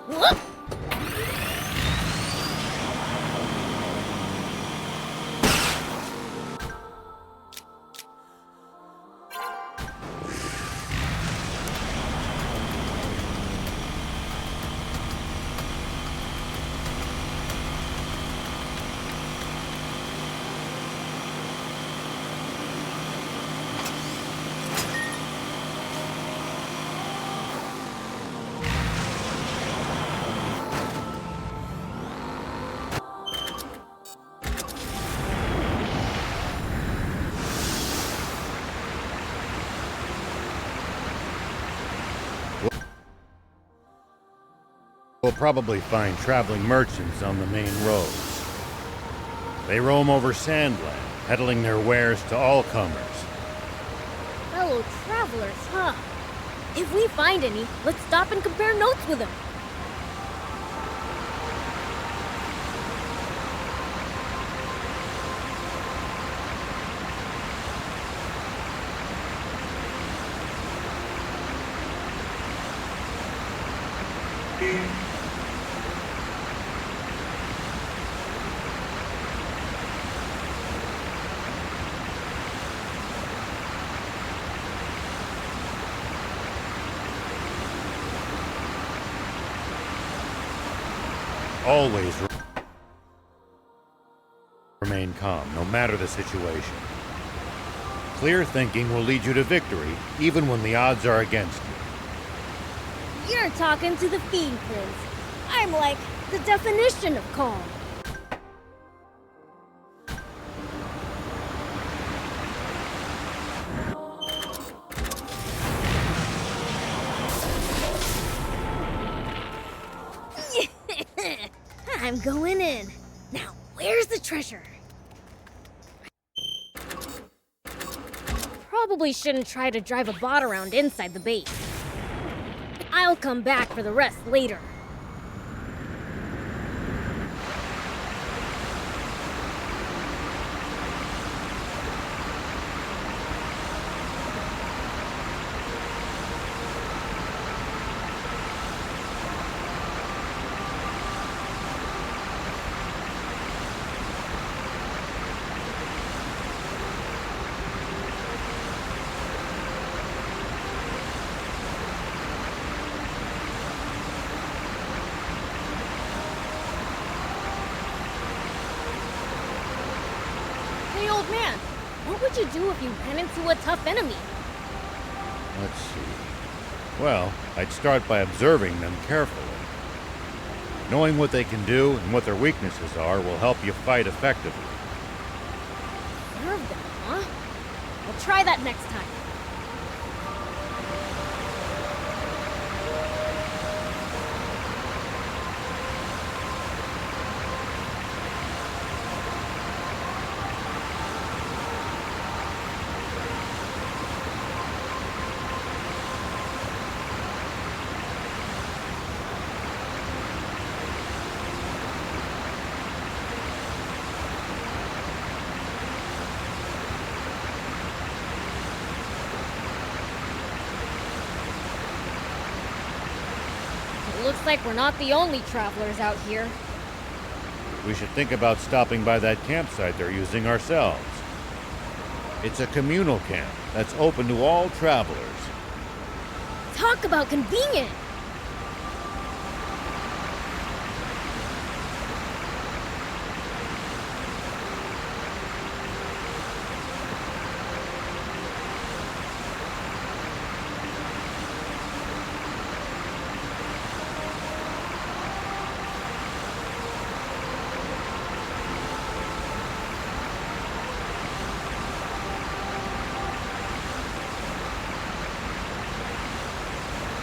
Whoop! We'll probably find traveling merchants on the main roads. They roam over Sandland, peddling their wares to all comers. Fellow travelers, huh? If we find any, let's stop and compare notes with them. Always remain calm, no matter the situation. Clear thinking will lead you to victory, even when the odds are against you. You're talking to the Fiend Prince. I'm like the definition of calm. I'm going in. Now, where's the treasure? Probably shouldn't try to drive a bot around inside the base. I'll come back for the rest later. Hey, old man, what would you do if you ran into a tough enemy? Let's see. Well, I'd start by observing them carefully. Knowing what they can do and what their weaknesses are will help you fight effectively. Observe them, huh? I'll try that next time. Looks like we're not the only travelers out here. We should think about stopping by that campsite they're using ourselves. It's a communal camp that's open to all travelers. Talk about convenient!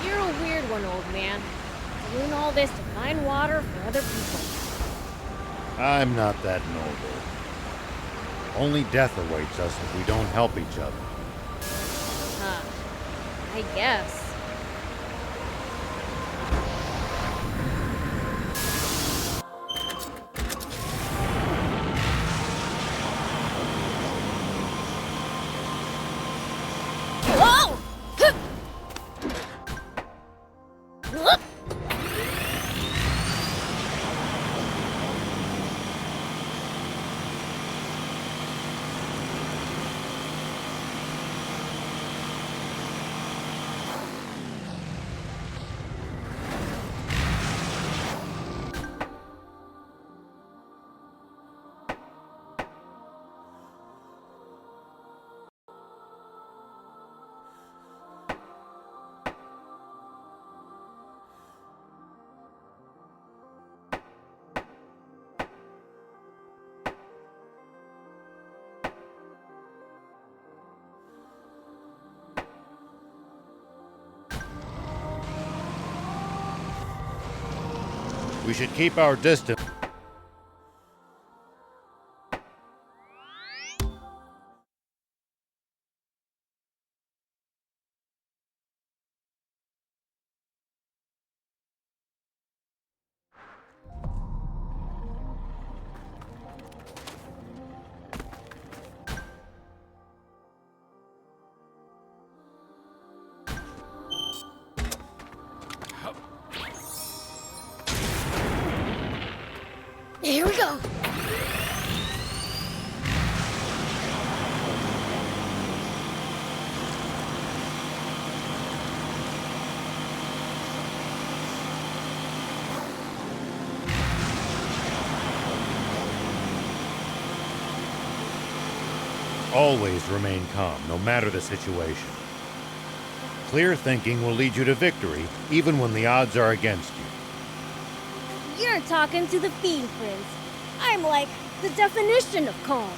You're a weird one, old man. Doing all this to find water for other people. I'm not that noble. Only death awaits us if we don't help each other. Huh. I guess. Whoa! We should keep our distance. Here we go. Always remain calm, no matter the situation. Clear thinking will lead you to victory, even when the odds are against you. You're talking to the Fiend Prince. I'm like the definition of calm.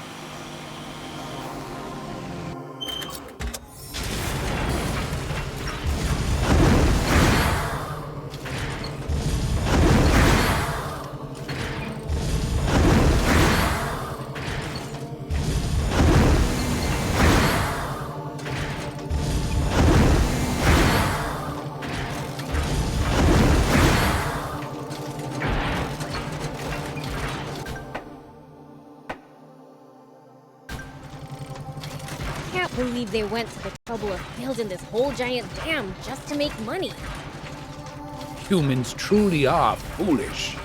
I can't believe they went to the trouble of building this whole giant dam just to make money. Humans truly are foolish.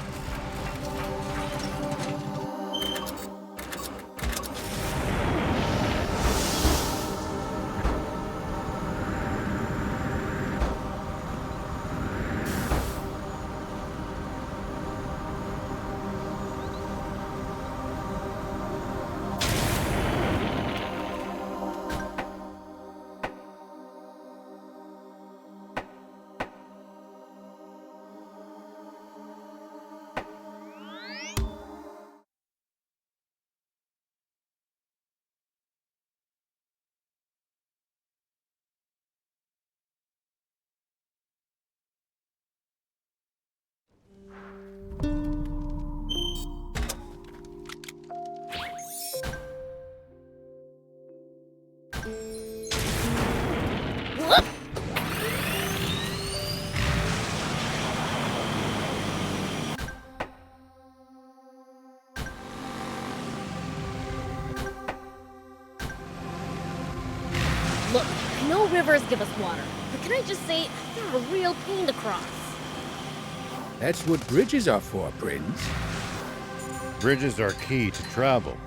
Whoop! Look, I know rivers give us water, but can I just say, they're a real pain to cross. That's what bridges are for, Prince. Bridges are key to travel.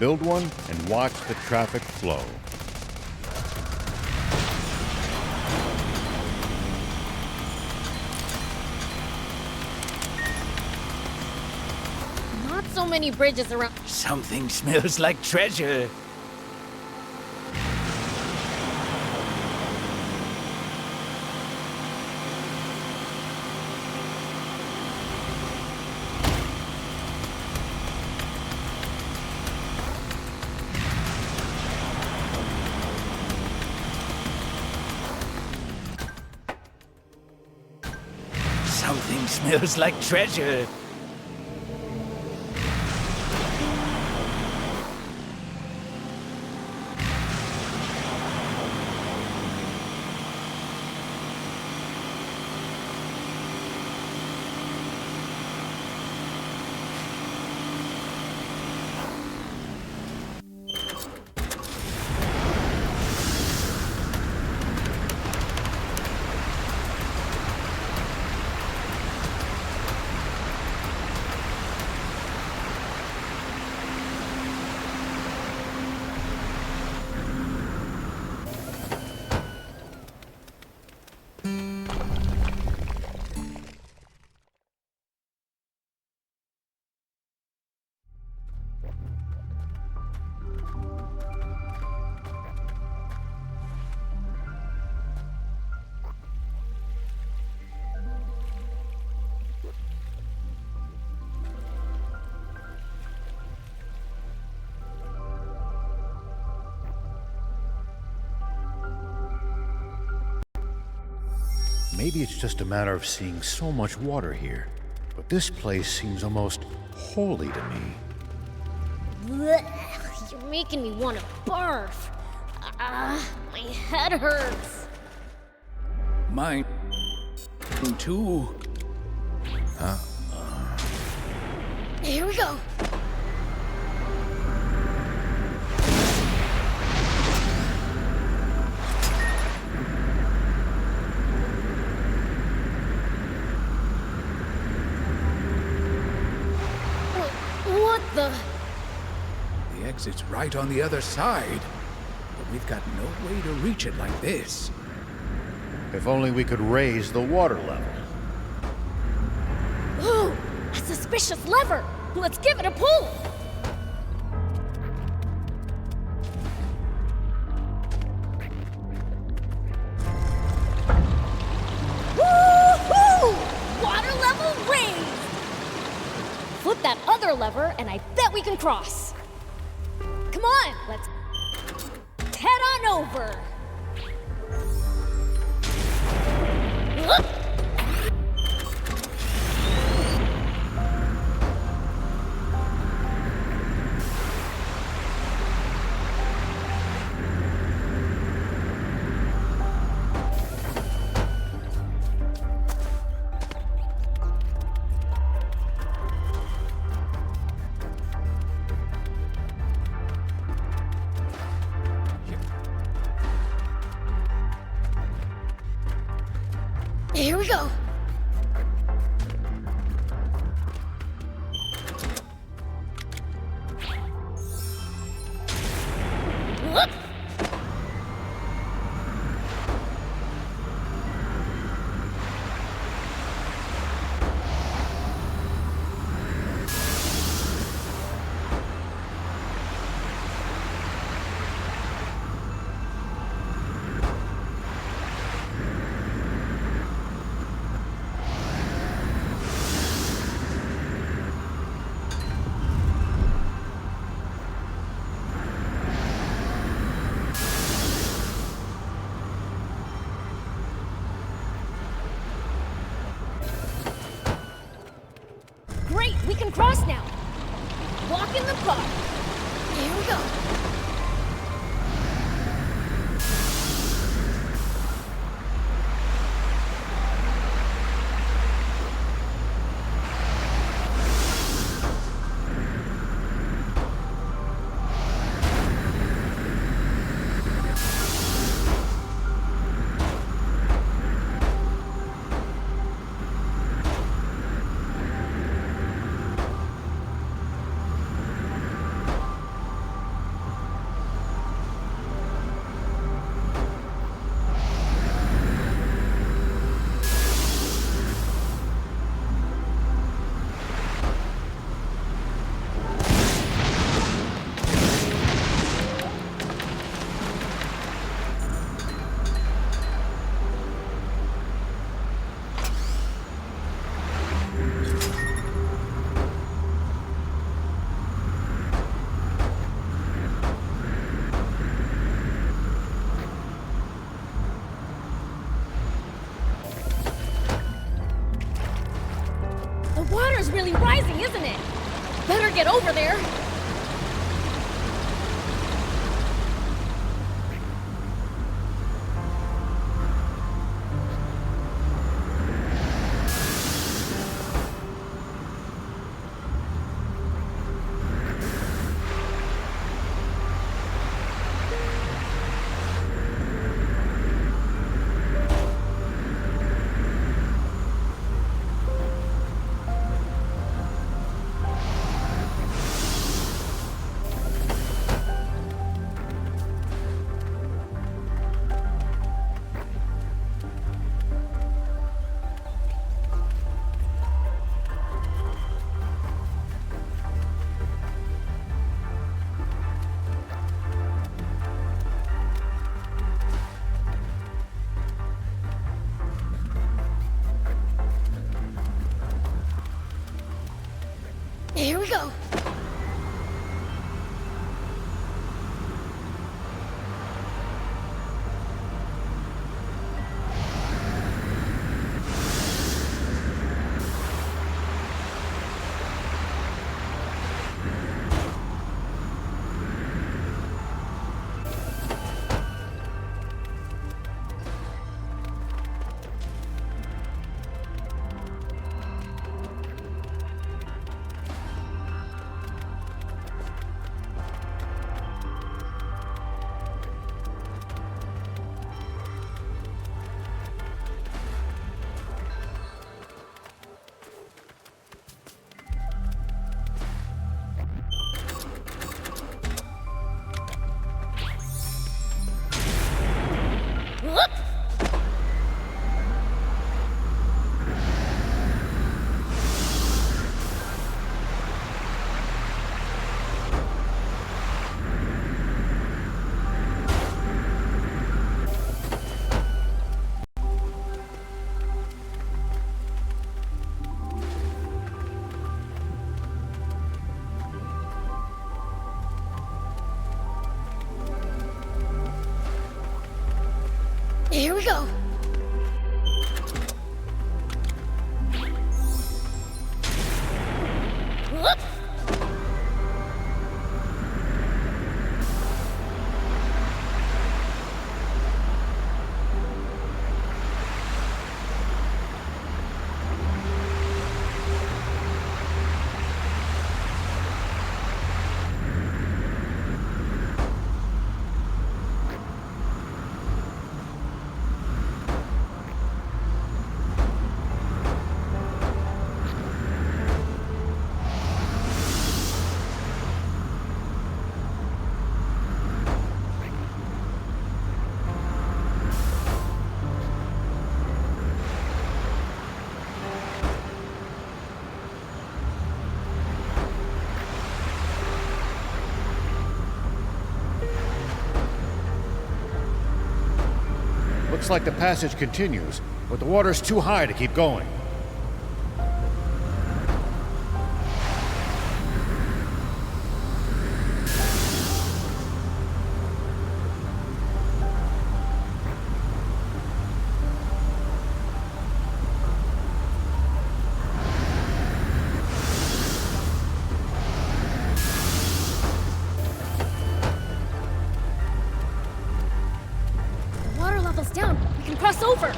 Build one and watch the traffic flow. Not so many bridges around. Something smells like treasure. Something smells like treasure. Maybe it's just a matter of seeing so much water here. but this place seems almost holy to me. Blech, you're making me want to barf. My head hurts. Mine too. Here we go. What the? The exit's right on the other side. But we've got no way to reach it like this. If only we could raise the water level. Ooh, a suspicious lever. Let's give it a pull. Woo-hoo! Water level raised. Flip that other lever, and I bet we can cross. Come on, let's head on over. Here we go. Whoop. Great, we can cross now. Walk in the park. Here we go. The water's really rising, isn't it? Better get over there. Here we go. Here we go. Whoop. Looks like the passage continues, but the water's too high to keep going. The water level's down. We can cross over.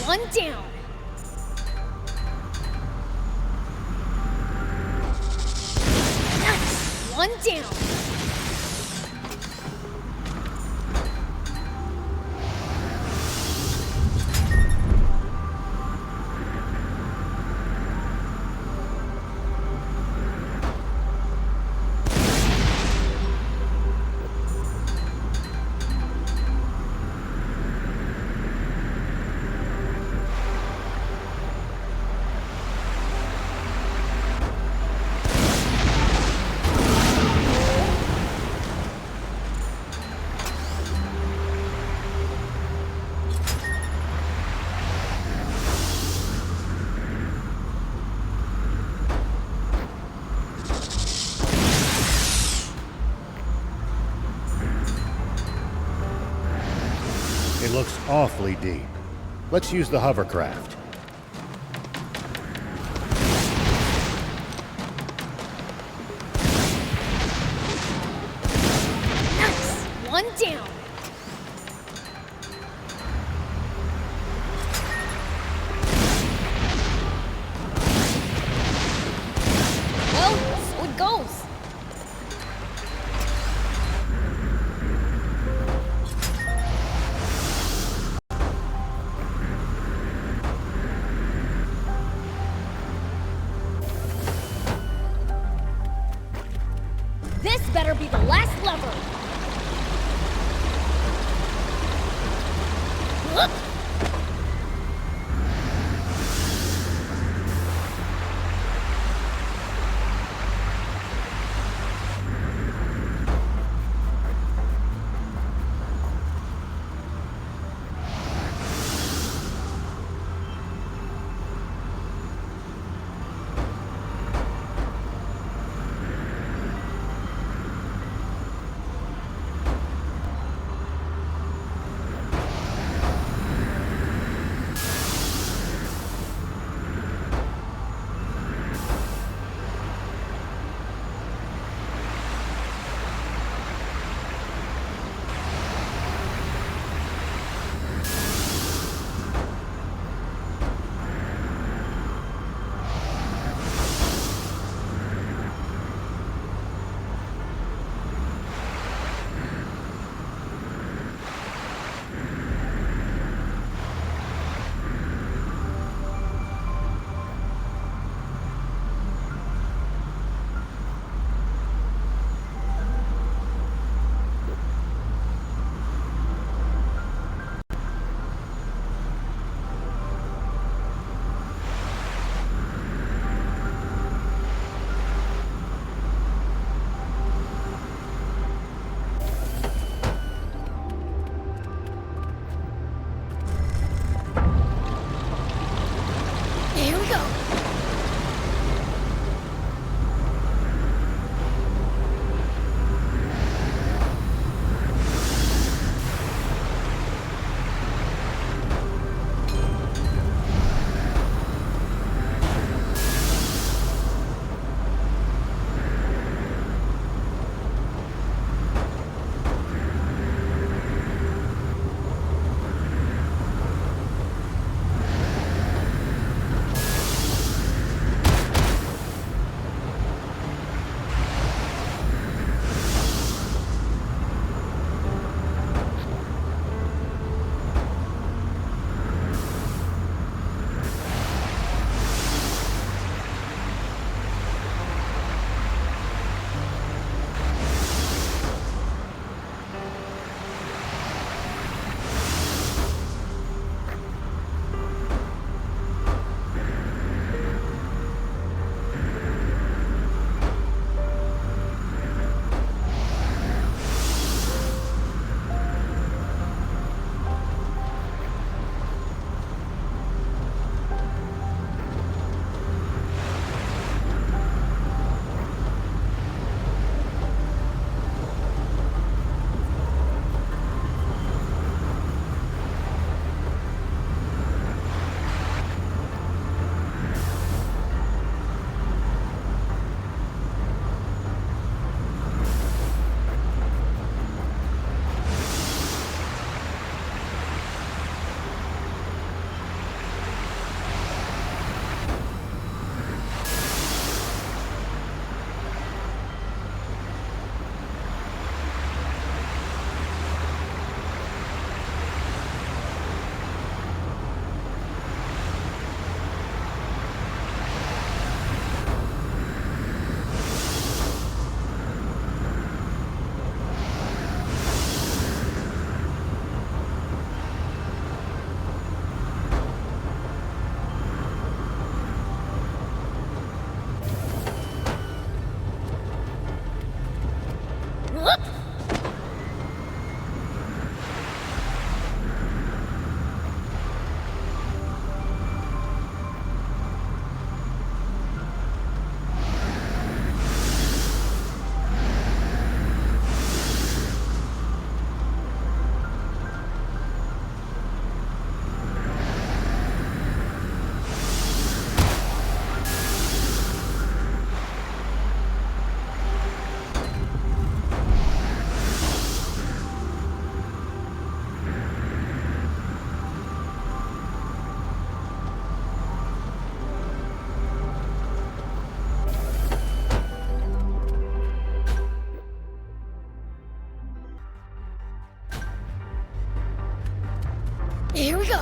One down. Nice. One down. It looks awfully deep. Let's use the hovercraft. Nice. One down. Well, so it goes. This better be the last lever. Whoop. Here we go.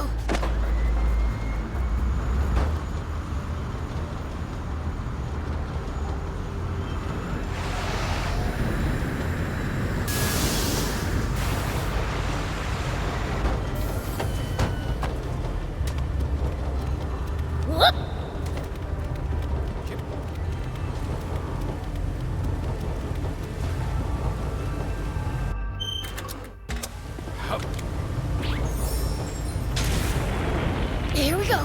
Whoop. Hup. Here we go.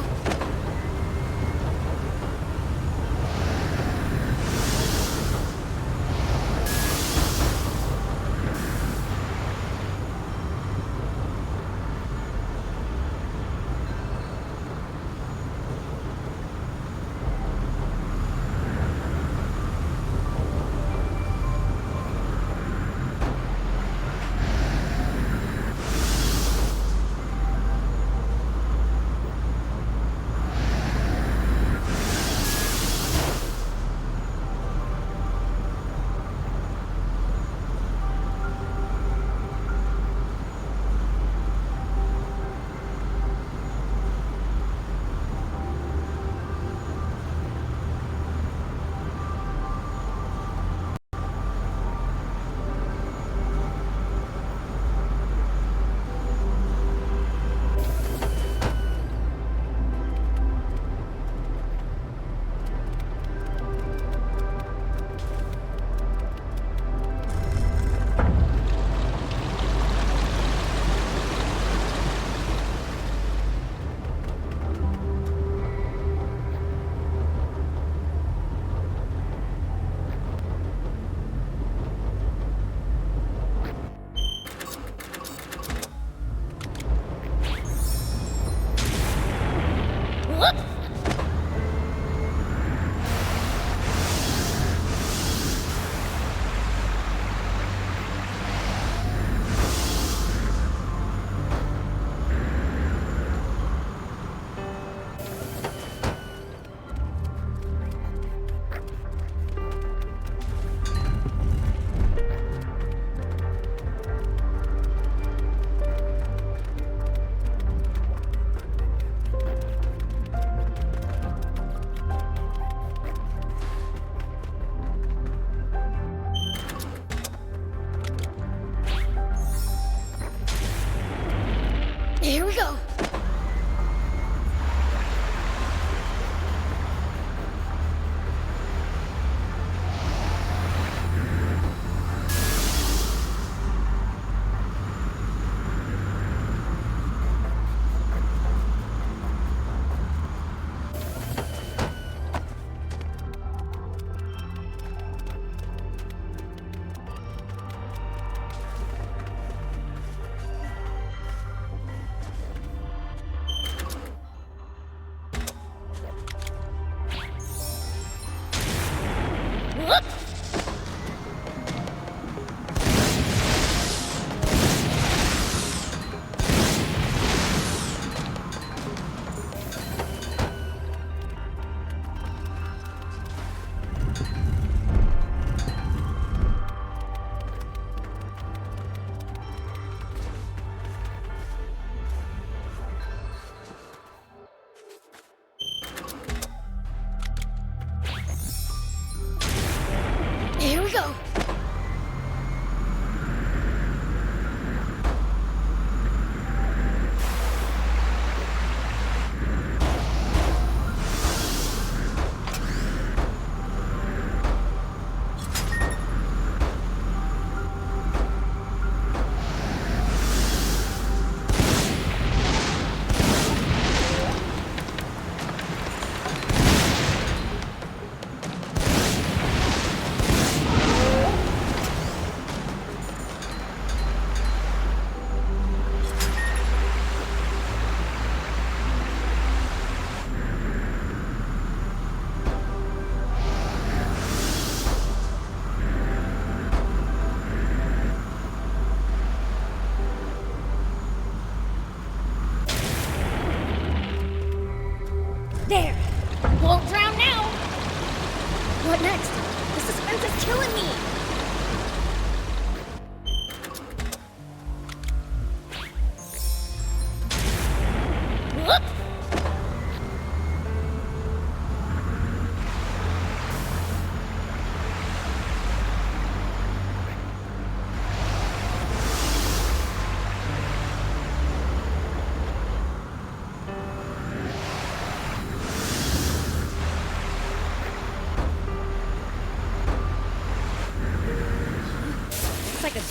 Whoop. Here we go.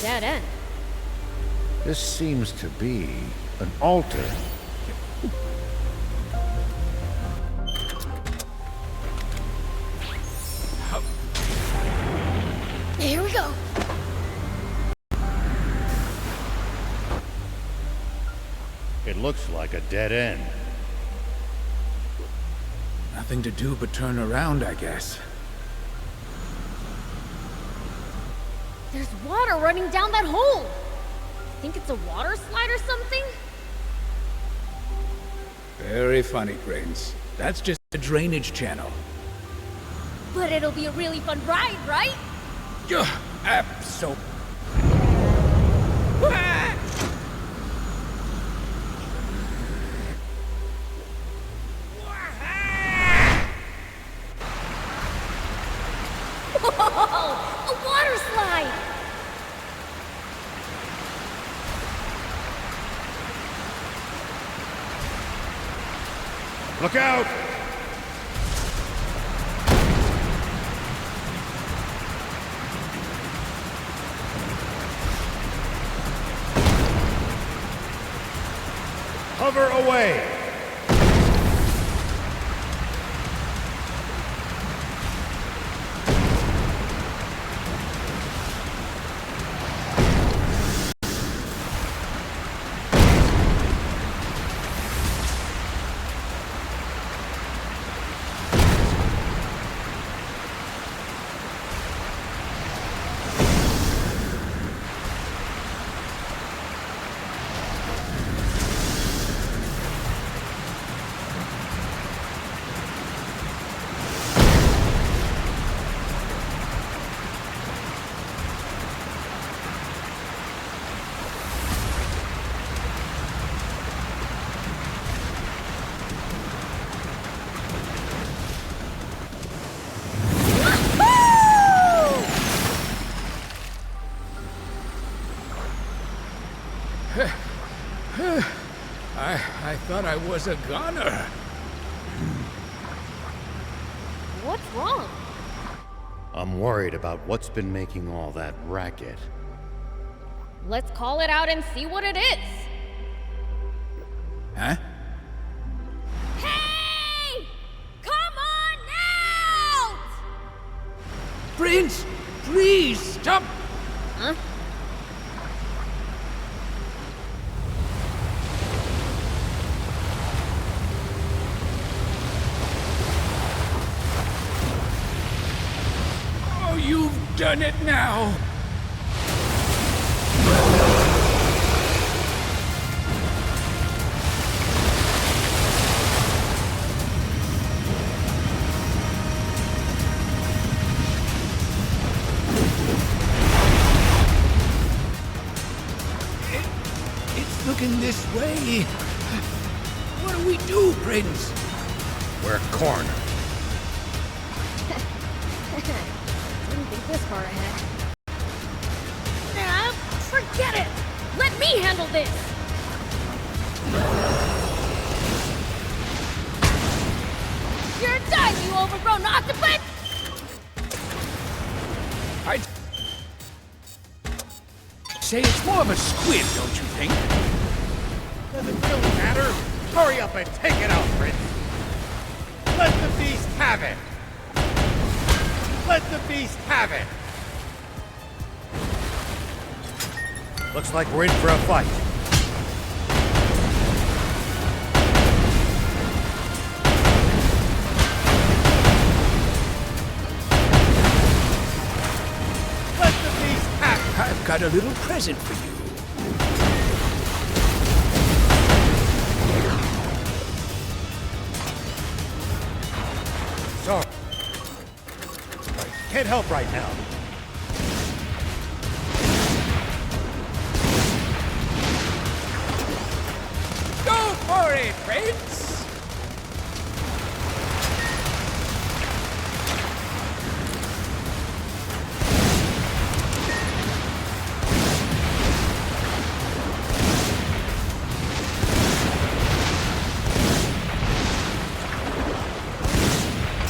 dead end. This seems to be an altar. Here we go. It looks like a dead end. Nothing to do but turn around, I guess. There's water running down that hole. Think it's a water slide or something? Very funny, Prince. That's just a drainage channel. But it'll be a really fun ride, right? Yeah, absolutely. Whoa! A water slide! Look out! Hover away! I thought I was a goner. What's wrong? I'm worried about what's been making all that racket. Let's call it out and see what it is. Huh? Hey! Come on out! Prince, please stop! Huh? Oh, you've done it now! It's looking this way. What do we do, Prince? We're cornered. Didn't think this far ahead. Nah, forget it! Let me handle this! You're done, you overgrown octopus! I'd say it's more of a squid, don't you think? Does it really matter? Hurry up and take it out, Prince! Let the beast have it! Let the beast have it! Looks like we're in for a fight. Let the beast have it! I've got a little present for you. Sorry. Can't help right now. Go for it, Prince!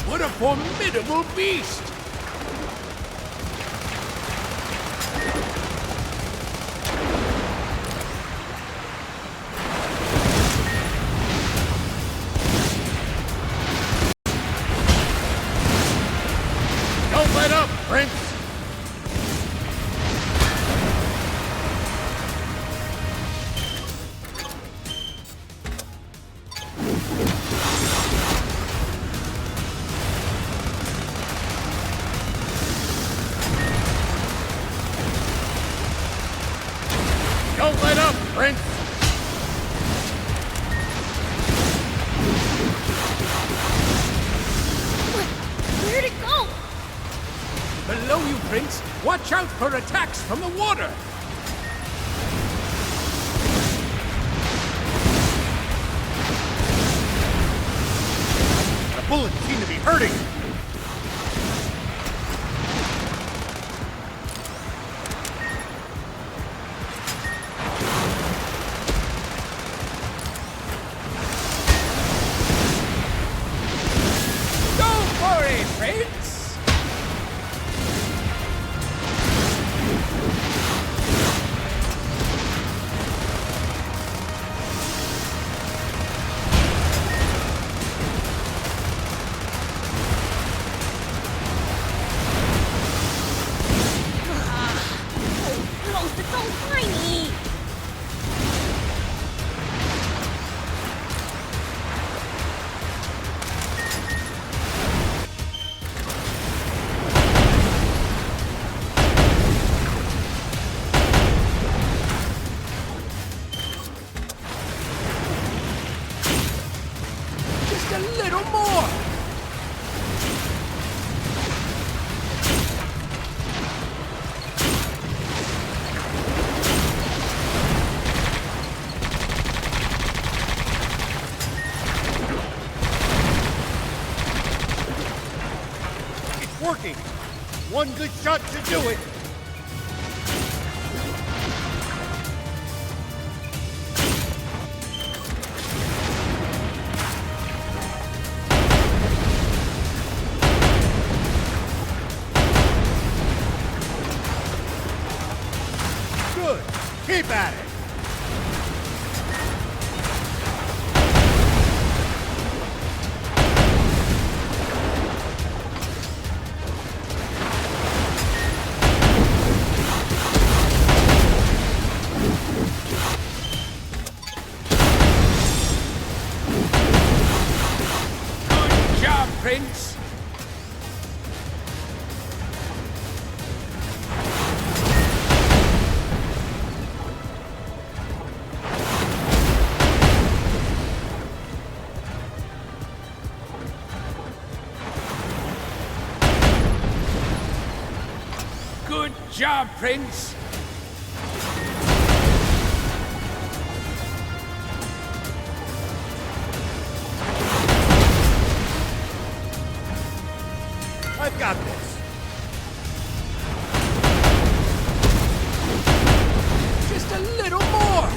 What a formidable beast! Prince! Where'd it go? Below you, Prince! Watch out for attacks from the water! The bullets seem to be hurting! Go for it, Prince! Ghost, it's so tiny! Just a little more! It's working! One good shot should do it! Good! Keep at it! Good job, Prince! Good job, Prince! I've got this! Just a little more!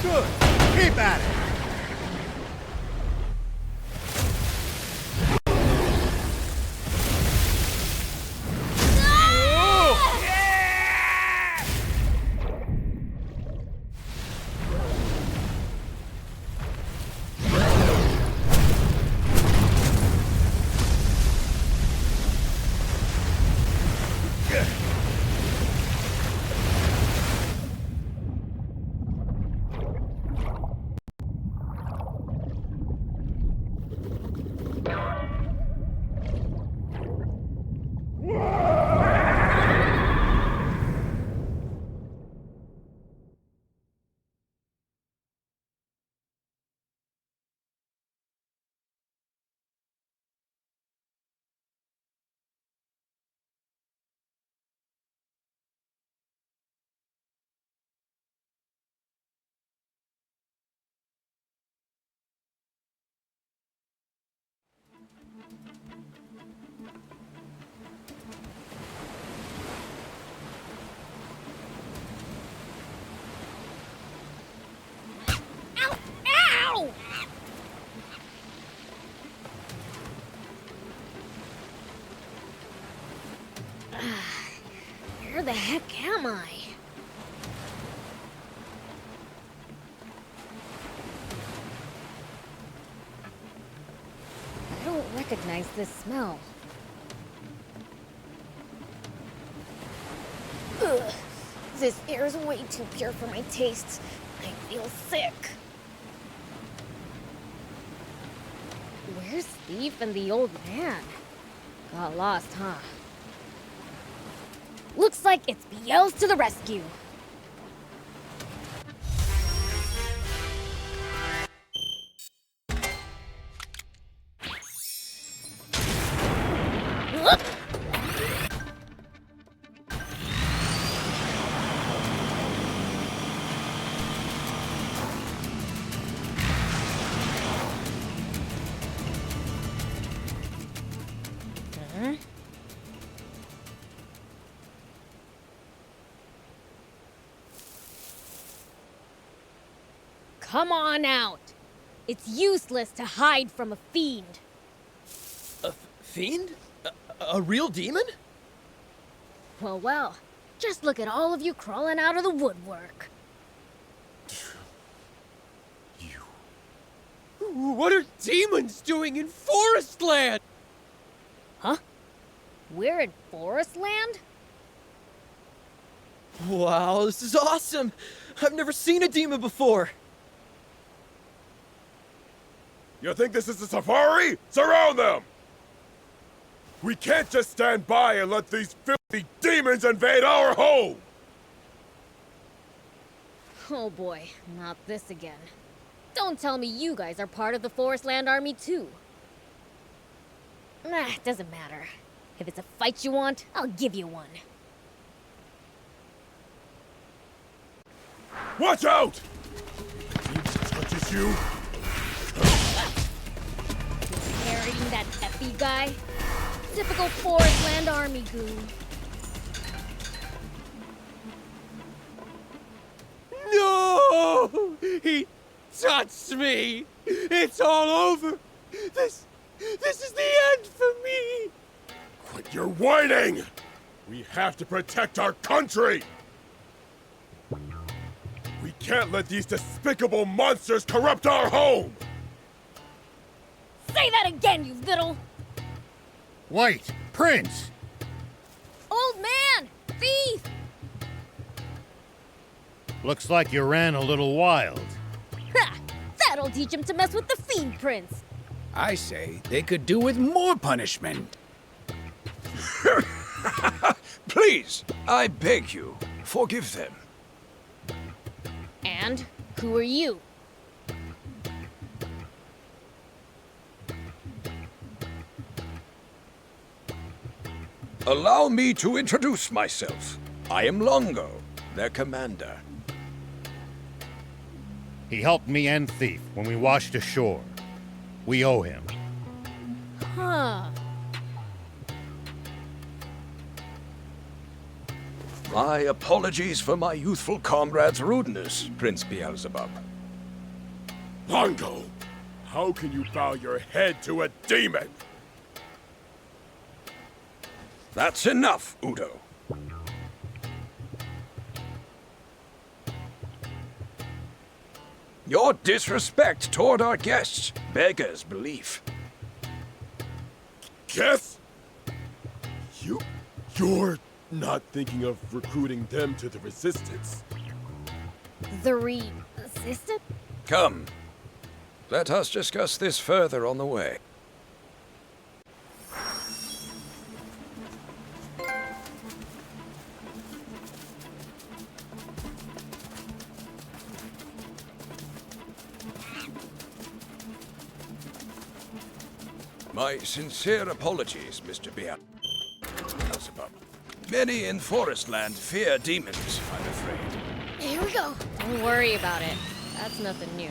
Good! Keep at it! Ow! Ow! Where the heck am I? I don't recognize this smell. This air's way too pure for my tastes. I feel sick. Where's Thief and the old man? Got lost, huh? Looks like it's BL's to the rescue. Whoop! Come on out. It's useless to hide from a fiend. A fiend? A real demon? Well, well. Just look at all of you crawling out of the woodwork. What are demons doing in Forestland? Huh? We're in Forestland? Wow, this is awesome! I've never seen a demon before! You think this is a safari? Surround them! We can't just stand by and let these filthy demons invade our home! Oh boy, not this again. Don't tell me you guys are part of the Forestland Army too. Nah, doesn't matter. If it's a fight you want, I'll give you one. Watch out! If he touches you... Carrying that Epi guy? Typical Forestland Army goon. No! He touched me! It's all over! This is the end for me! Quit your whining! We have to protect our country! We can't let these despicable monsters corrupt our home! Say that again, you little... White! Prince! Old man! Thief! Looks like you ran a little wild. Ha! That'll teach him to mess with the Fiend Prince. I say they could do with more punishment. Please, I beg you, forgive them. And who are you? Allow me to introduce myself. I am Longo, their commander. He helped me and Thief when we washed ashore. We owe him. Huh. My apologies for my youthful comrade's rudeness, Prince Beelzebub. Longo, how can you bow your head to a demon? That's enough, Udo. Your disrespect toward our guests beggars belief. Guess? You're not thinking of recruiting them to the Resistance. The Resistant? Come, let us discuss this further on the way. My sincere apologies, Mr. Beelzebub. Many in Forestland fear demons, I'm afraid. Here we go. Don't worry about it. That's nothing new.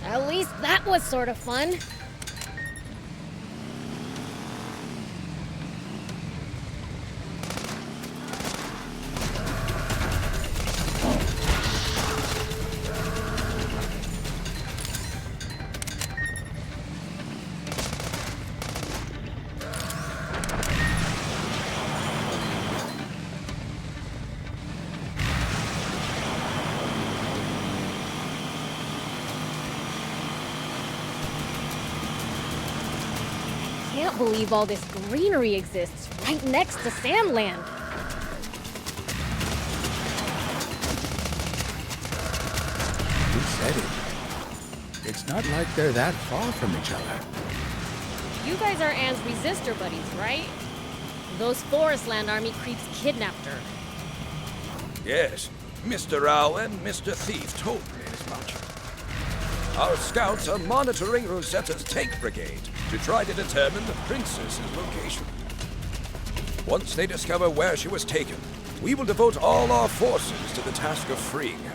At least that was sort of fun. can't believe all this greenery exists right next to Sandland. Who said it? It's not like they're that far from each other. You guys are Anne's resistor buddies, right? Those Forestland Army creeps kidnapped her. Yes, Mr. Owl and Mr. Thief told me as much. Our scouts are monitoring Rosetta's tank brigade to try to determine the princess's location. Once they discover where she was taken, we will devote all our forces to the task of freeing her.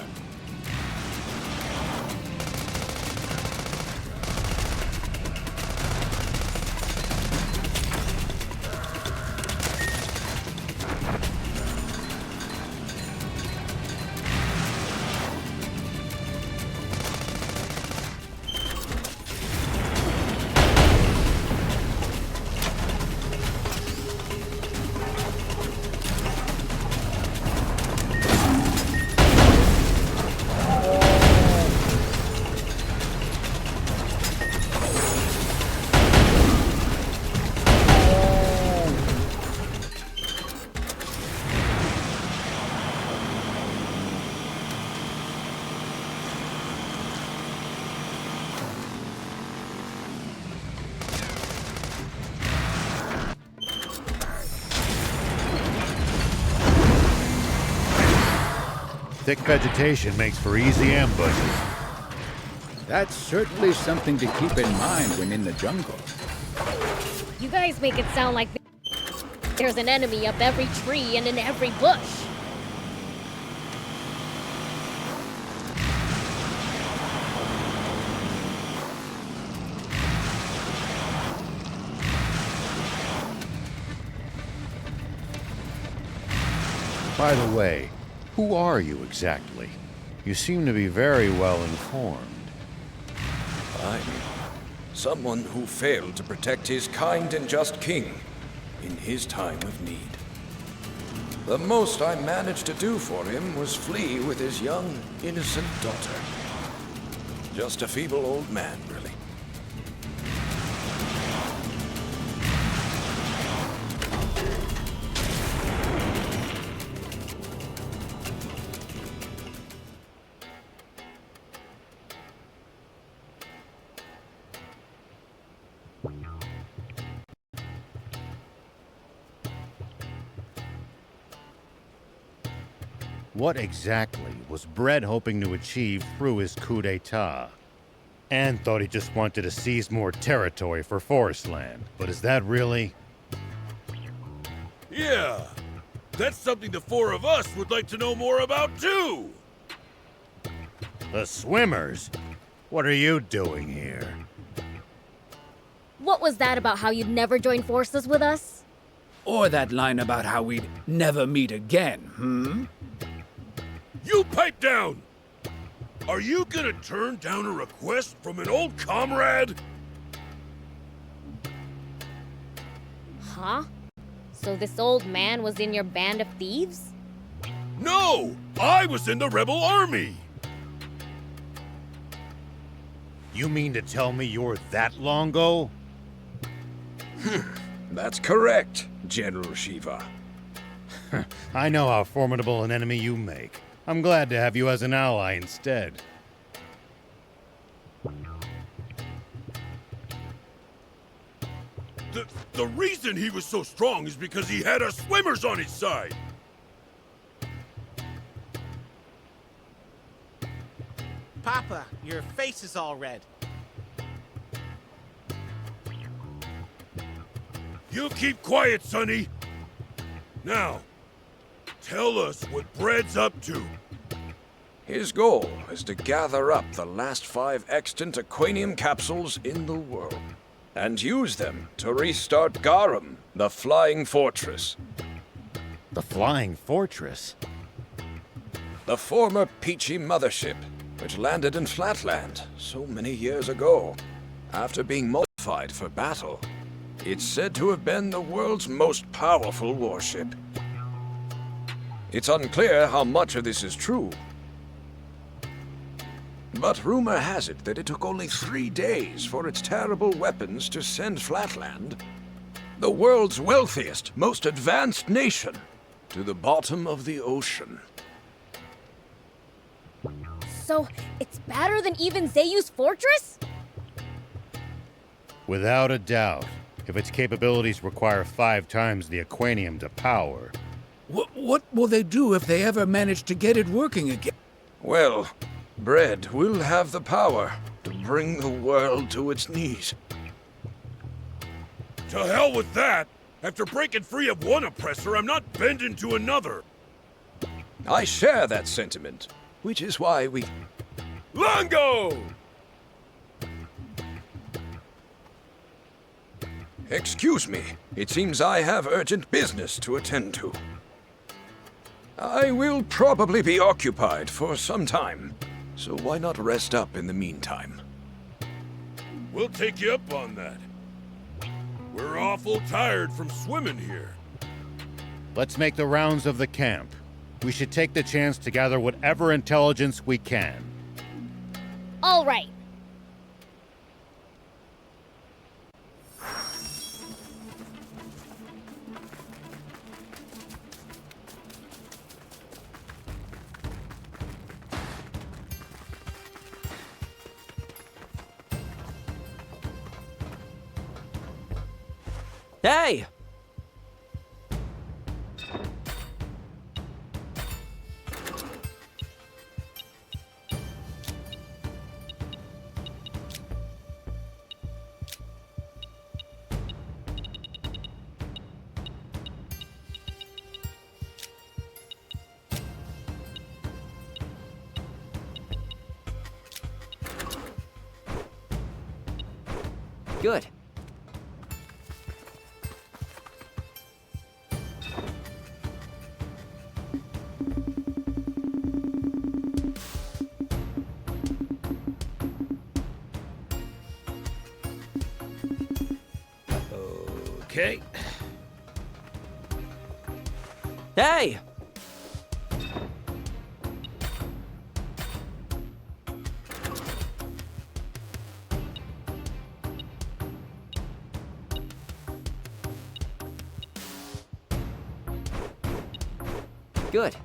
Thick vegetation makes for easy ambushes. That's certainly something to keep in mind when in the jungle. You guys make it sound like there's an enemy up every tree and in every bush. By the way, who are you exactly? You seem to be very well informed. I'm someone who failed to protect his kind and just king in his time of need. The most I managed to do for him was flee with his young, innocent daughter. Just a feeble old man, really. What exactly was Brett hoping to achieve through his coup d'etat? Anne thought he just wanted to seize more territory for Forestland, but is that really? Yeah, that's something the four of us would like to know more about too! The swimmers? What are you doing here? What was that about how you'd never join forces with us? Or that line about how we'd never meet again, You pipe down! Are you gonna turn down a request from an old comrade? Huh? So this old man was in your band of thieves? No! I was in the rebel army! You mean to tell me you're that Longo? That's correct, General Shiva. I know how formidable an enemy you make. I'm glad to have you as an ally instead. The reason he was so strong is because he had our swimmers on his side! Papa, your face is all red. You keep quiet, Sonny! Now, tell us what Bread's up to. His goal is to gather up the last 5 extant Aquanium capsules in the world and use them to restart Garum, the Flying Fortress. The Flying Fortress? The former Peachy mothership, which landed in Flatland so many years ago. After being modified for battle, it's said to have been the world's most powerful warship. It's unclear how much of this is true, but rumor has it that it took only 3 days for its terrible weapons to send Flatland the world's wealthiest, most advanced nation to the bottom of the ocean. So, it's better than even Zeus's fortress? Without a doubt. If its capabilities require 5 times the Aquanium to power. What will they do if they ever manage to get it working again? Well, Bread will have the power to bring the world to its knees. To hell with that! After breaking free of one oppressor, I'm not bending to another! I share that sentiment, which is why we... Longo! Excuse me. It seems I have urgent business to attend to. I will probably be occupied for some time, so why not rest up in the meantime? We'll take you up on that. We're awful tired from swimming here. Let's make the rounds of the camp. We should take the chance to gather whatever intelligence we can. All right. Hey! Good. Okay. Hey! Good.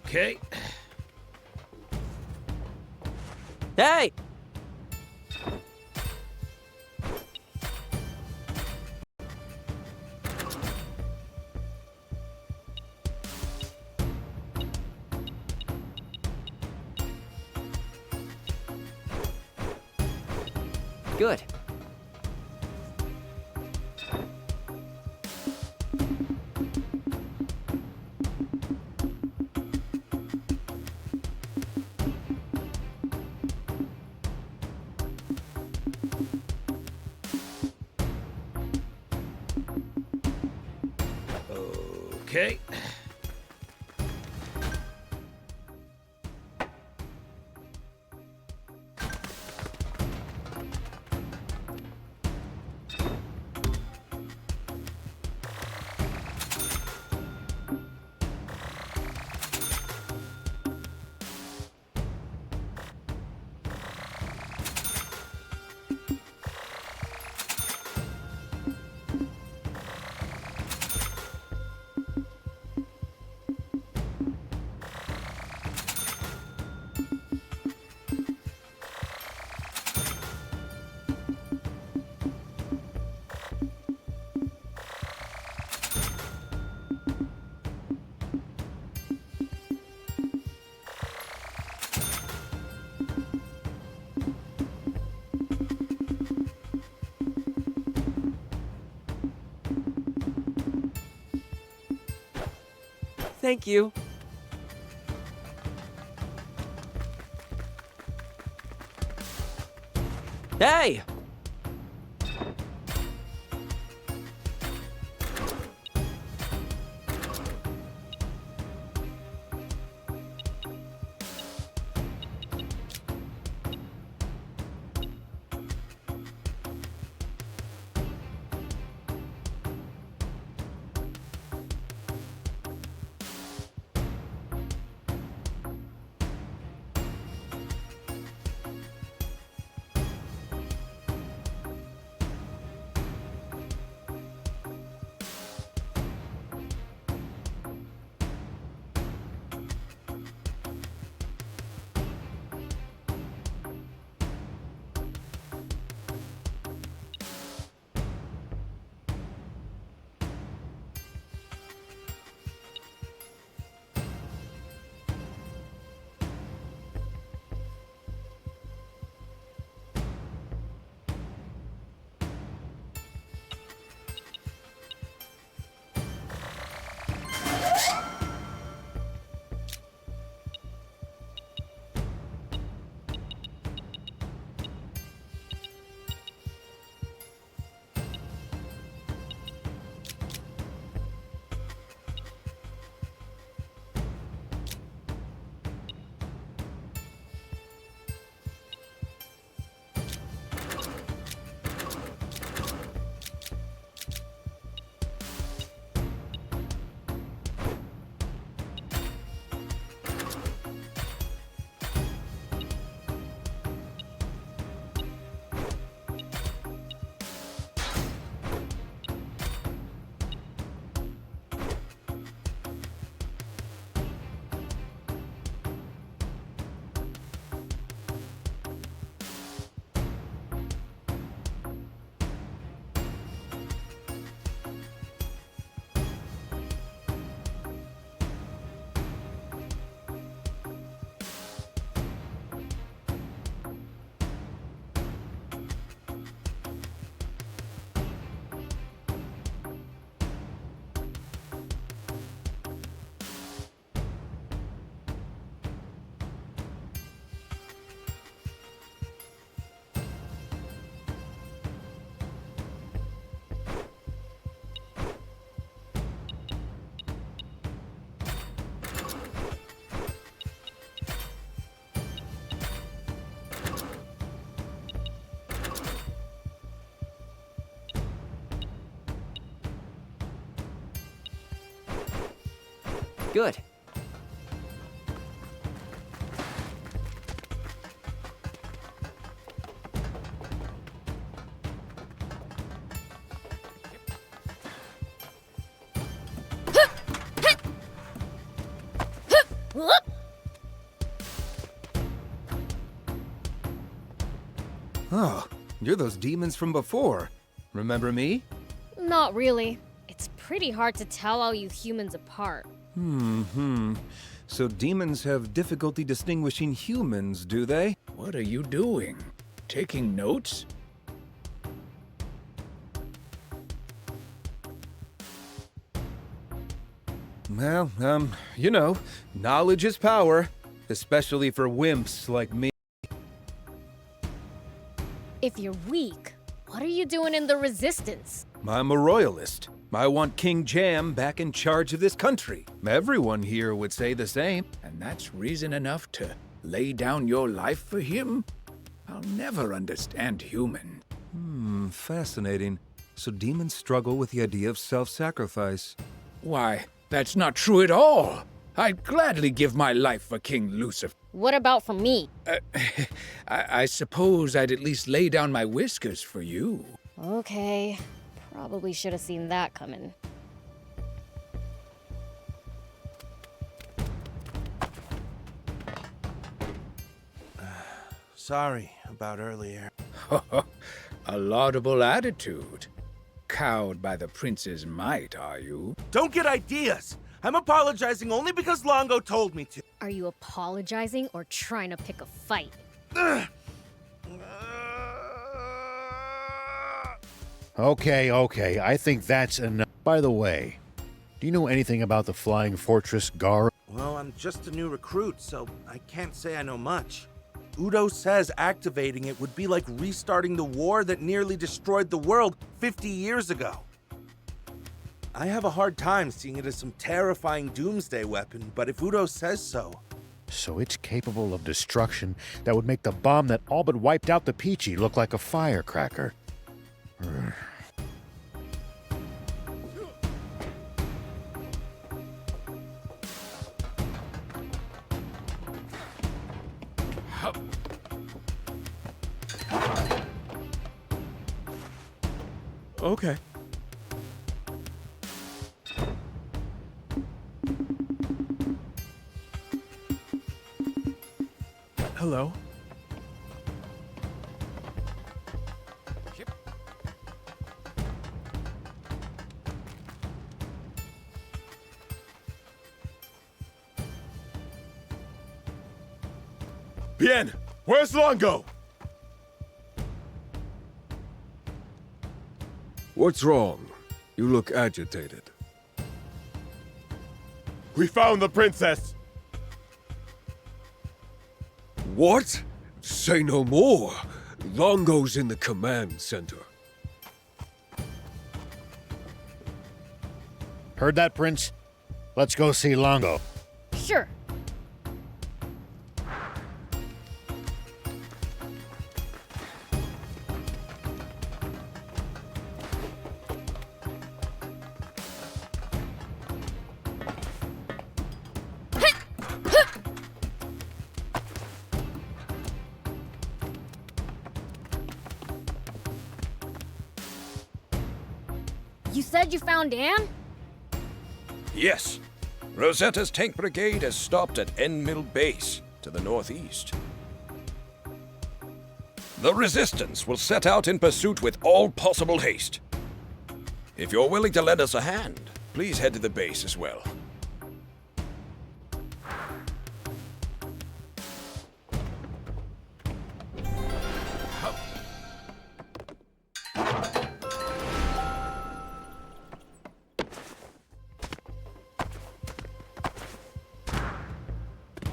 Okay. Hey! Good. Okay. Thank you. Hey! Good. Oh, you're those demons from before. Remember me? Not really. It's pretty hard to tell all you humans apart. So demons have difficulty distinguishing humans, do they? What are you doing? Taking notes? Well, you know, knowledge is power, especially for wimps like me. If you're weak, what are you doing in the Resistance? I'm a royalist. I want King Jam back in charge of this country. Everyone here would say the same. And that's reason enough to lay down your life for him? I'll never understand humans. Fascinating. So demons struggle with the idea of self-sacrifice. Why, that's not true at all. I'd gladly give my life for King Lucifer. What about for me? I suppose I'd at least lay down my whiskers for you. Okay. Probably should have seen that coming. Sorry about earlier. A laudable attitude. Cowed by the prince's might, are you? Don't get ideas! I'm apologizing only because Longo told me to. Are you apologizing or trying to pick a fight? Okay, I think that's enough. By the way, Do you know anything about the Flying Fortress, Gar? Well, I'm just a new recruit, so I can't say I know much. Udo says activating it would be like restarting the war that nearly destroyed the world 50 years ago. I have a hard time seeing it as some terrifying doomsday weapon, but if Udo says so... So it's capable of destruction that would make the bomb that all but wiped out the Peachy look like a firecracker. Okay. Hello? Bien, where's Longo? What's wrong? You look agitated. We found the princess. What? Say no more. Longo's in the command center. Heard that, Prince? Let's go see Longo. Sure. You said you found Anne? Yes. Rosetta's tank brigade has stopped at End Mill Base, to the northeast. The Resistance will set out in pursuit with all possible haste. If you're willing to lend us a hand, please head to the base as well.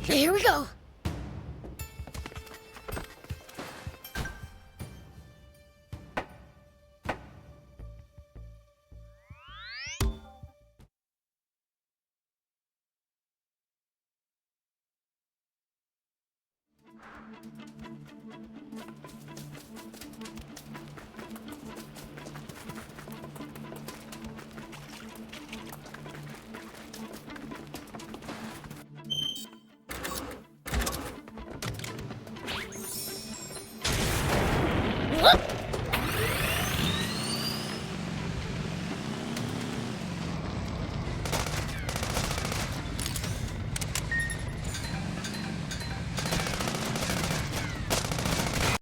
Here we go.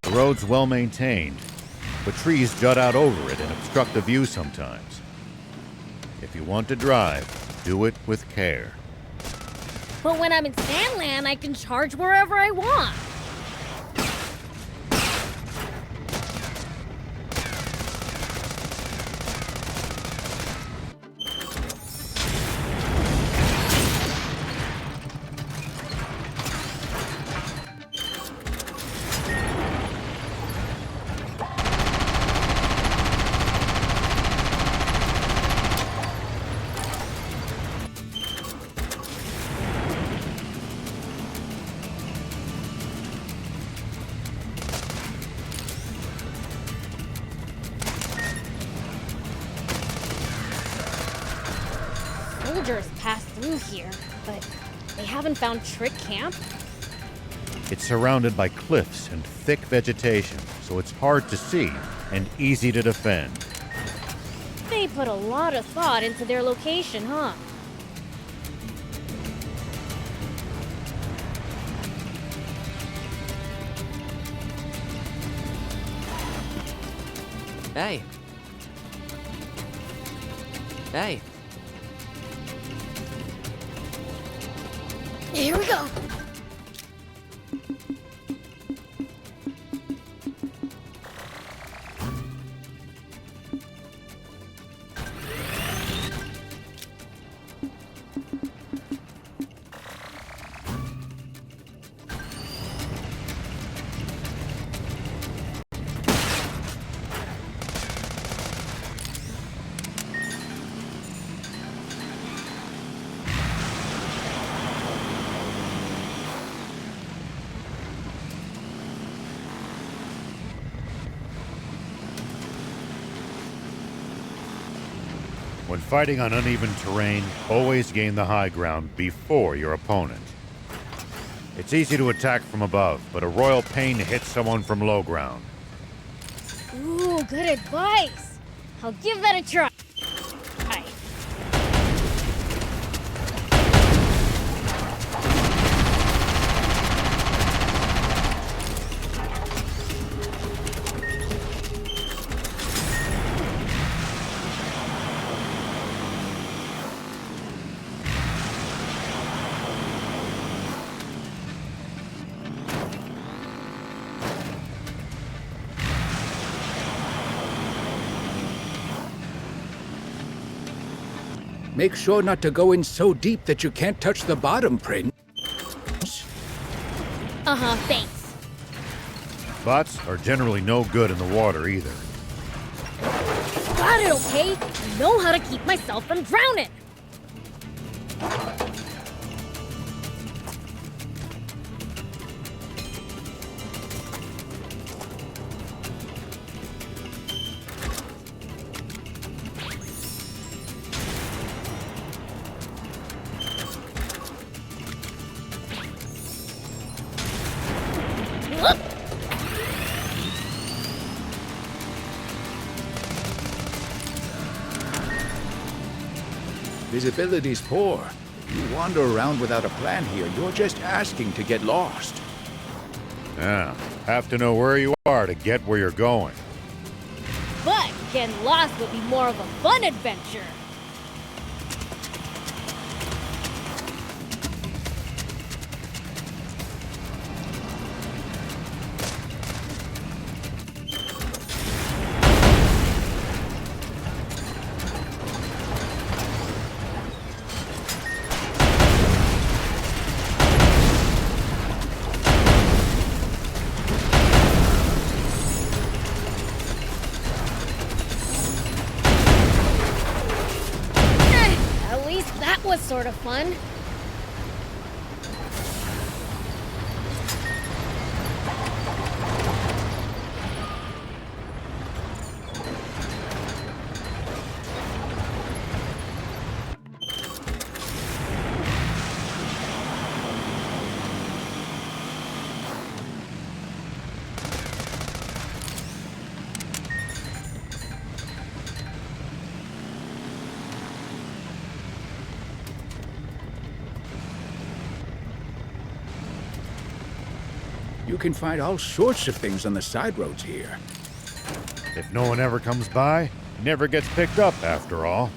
The road's well maintained, but trees jut out over it and obstruct the view sometimes. If you want to drive, do it with care. But when I'm in Sandland, I can charge wherever I want. Soldiers pass through here, but they haven't found Trick Camp? It's surrounded by cliffs and thick vegetation, so it's hard to see and easy to defend. They put a lot of thought into their location, huh? Hey. Hey. Here we go. When fighting on uneven terrain, always gain the high ground before your opponent. It's easy to attack from above, but a royal pain to hit someone from low ground. Ooh, good advice. I'll give that a try. Make sure not to go in so deep that you can't touch the bottom, Prince. Uh-huh, thanks. Bots are generally no good in the water either. Got it, okay? I know how to keep myself from drowning. Visibility's poor. You wander around without a plan here. You're just asking to get lost. Yeah, have to know where you are to get where you're going. But getting lost would be more of a fun adventure. That was sort of fun. You can find all sorts of things on the side roads here. If no one ever comes by, it never gets picked up after all.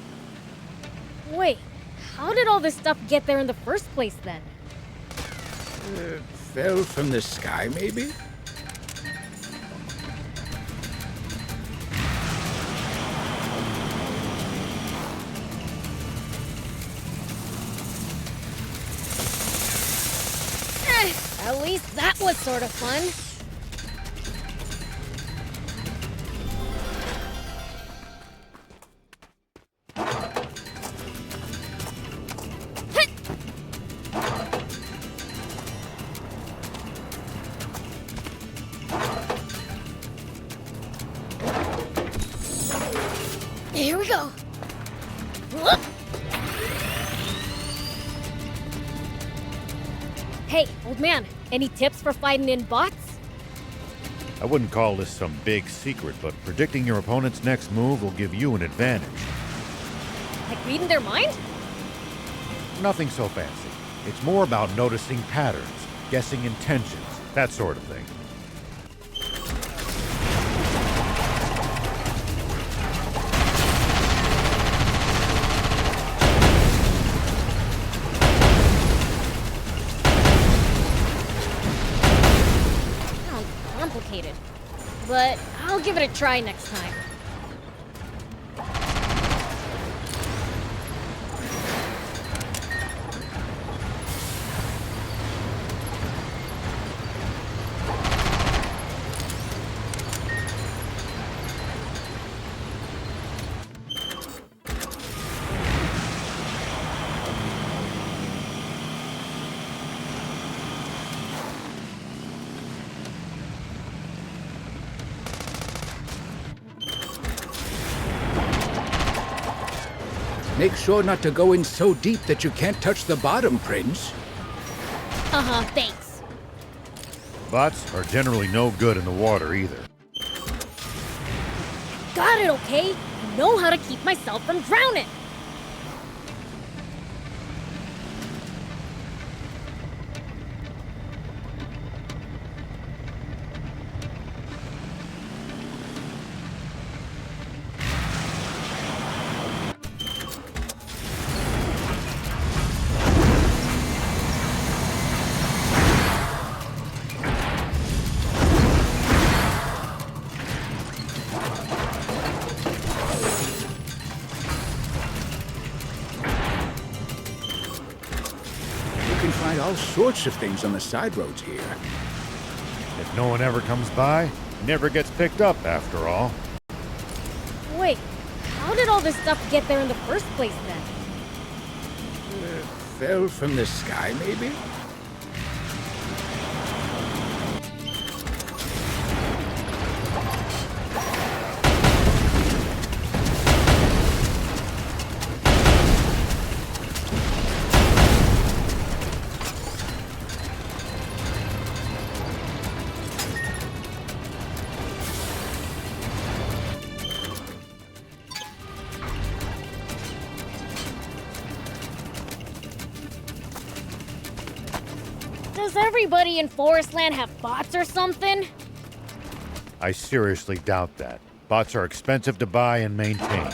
Wait, how did all this stuff get there in the first place then? Fell from the sky, maybe? At least that was sort of fun. Here we go. Whoop. Hey, old man, any tips for fighting in bots? I wouldn't call this some big secret, but predicting your opponent's next move will give you an advantage. Like reading their mind? Nothing so fancy. It's more about noticing patterns, guessing intentions, that sort of thing. Complicated, but I'll give it a try next time. Make sure not to go in so deep that you can't touch the bottom, Prince. Uh-huh, thanks. Bots are generally no good in the water either. Got it, okay? I know how to keep myself from drowning. You can find all sorts of things on the side roads here. If no one ever comes by, it never gets picked up after all. Wait, how did all this stuff get there in the first place then? Fell from the sky, maybe? Does everybody in Forestland have bots or something? I seriously doubt that. Bots are expensive to buy and maintain.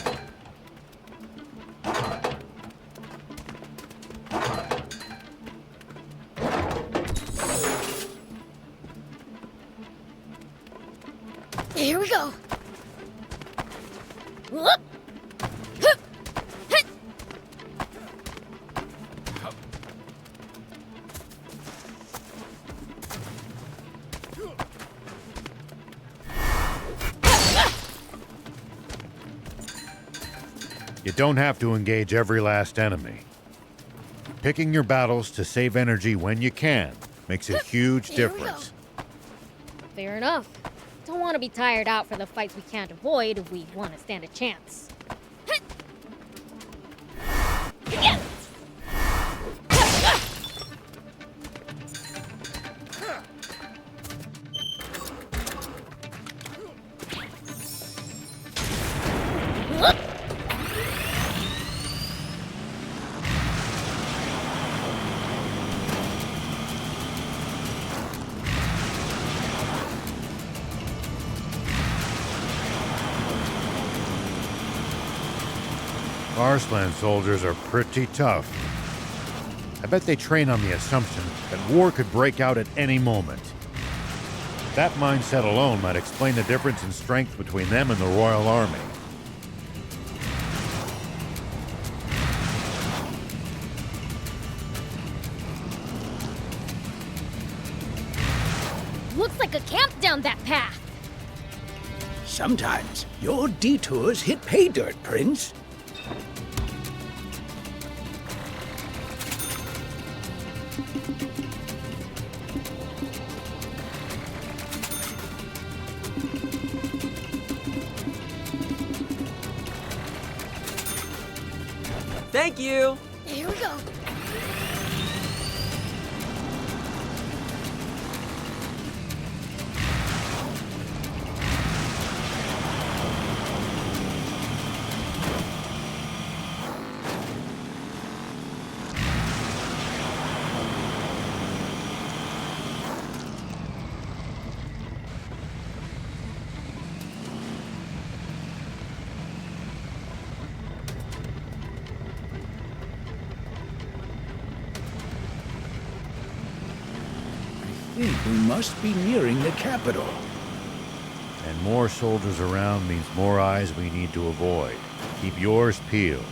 Here we go. Whoop. Hup. Hit. You don't have to engage every last enemy. Picking your battles to save energy when you can makes a huge Here we go. difference. Fair enough. Don't want to be tired out for the fights we can't avoid if we want to stand a chance. Hit. Yeah. Whoop. Arslan soldiers are pretty tough. I bet they train on the assumption that war could break out at any moment. That mindset alone might explain the difference in strength between them and the Royal Army. Looks like a camp down that path. Sometimes your detours hit pay dirt, Prince. Thank you! Here we go. I think we must be nearing the capital. And more soldiers around means more eyes we need to avoid. Keep yours peeled.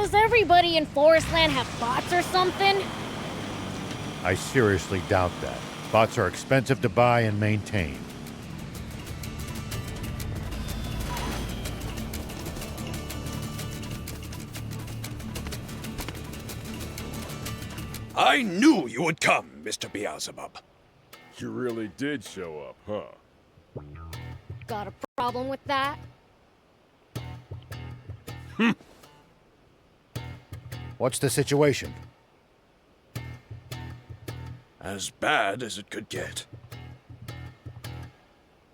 Does everybody in Forestland have bots or something? I seriously doubt that. Bots are expensive to buy and maintain. I knew you would come, Mr. Beelzebub. You really did show up, huh? Got a problem with that? What's the situation? As bad as it could get.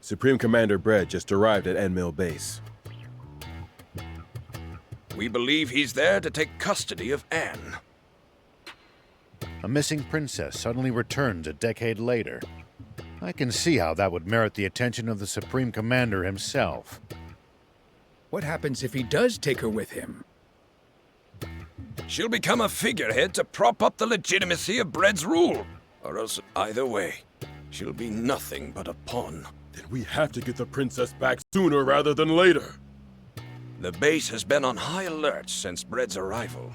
Supreme Commander Brett just arrived at Enmill Base. We believe he's there to take custody of Anne. A missing princess suddenly returns a decade later. I can see how that would merit the attention of the Supreme Commander himself. What happens if he does take her with him? She'll become a figurehead to prop up the legitimacy of Bread's rule. Or else, either way, she'll be nothing but a pawn. Then we have to get the princess back sooner rather than later. The base has been on high alert since Bread's arrival.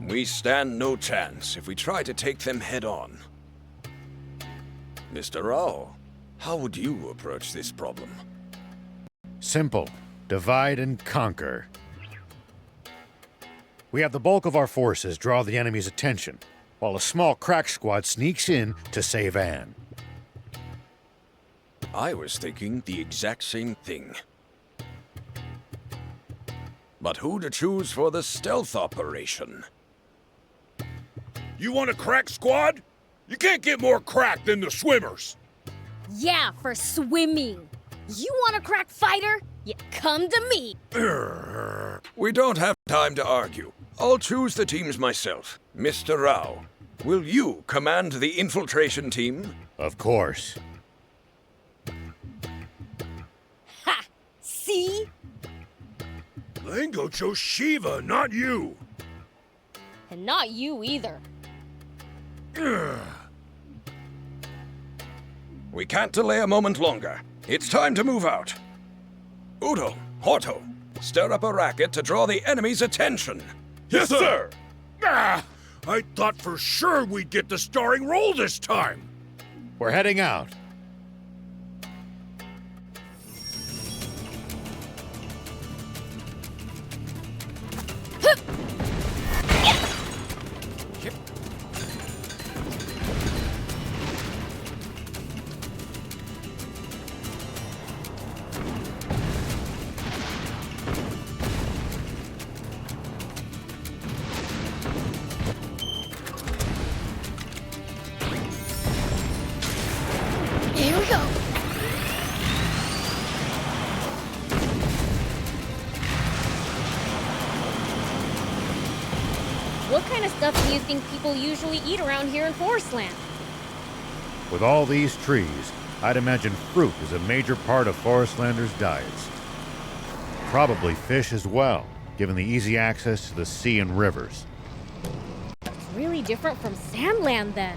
We stand no chance if we try to take them head-on. Mr. Rao, how would you approach this problem? Simple. Divide and conquer. We have the bulk of our forces draw the enemy's attention, while a small crack squad sneaks in to save Anne. I was thinking the exact same thing. But who to choose for the stealth operation? You want a crack squad? You can't get more crack than the swimmers. Yeah, for swimming. You want a crack fighter? You come to me. We don't have time to argue. I'll choose the teams myself. Mr. Rao, will you command the infiltration team? Of course. Ha! See? Lango chose Shiva, not you. And not you either. We can't delay a moment longer. It's time to move out. Udo, Horto, stir up a racket to draw the enemy's attention. Yes, sir! Ah, I thought for sure we'd get the starring role this time. We're heading out. Here we go. What kind of stuff do you think people usually eat around here in Forestland? With all these trees, I'd imagine fruit is a major part of Forestlanders' diets. Probably fish as well, given the easy access to the sea and rivers. It's really different from Sandland then.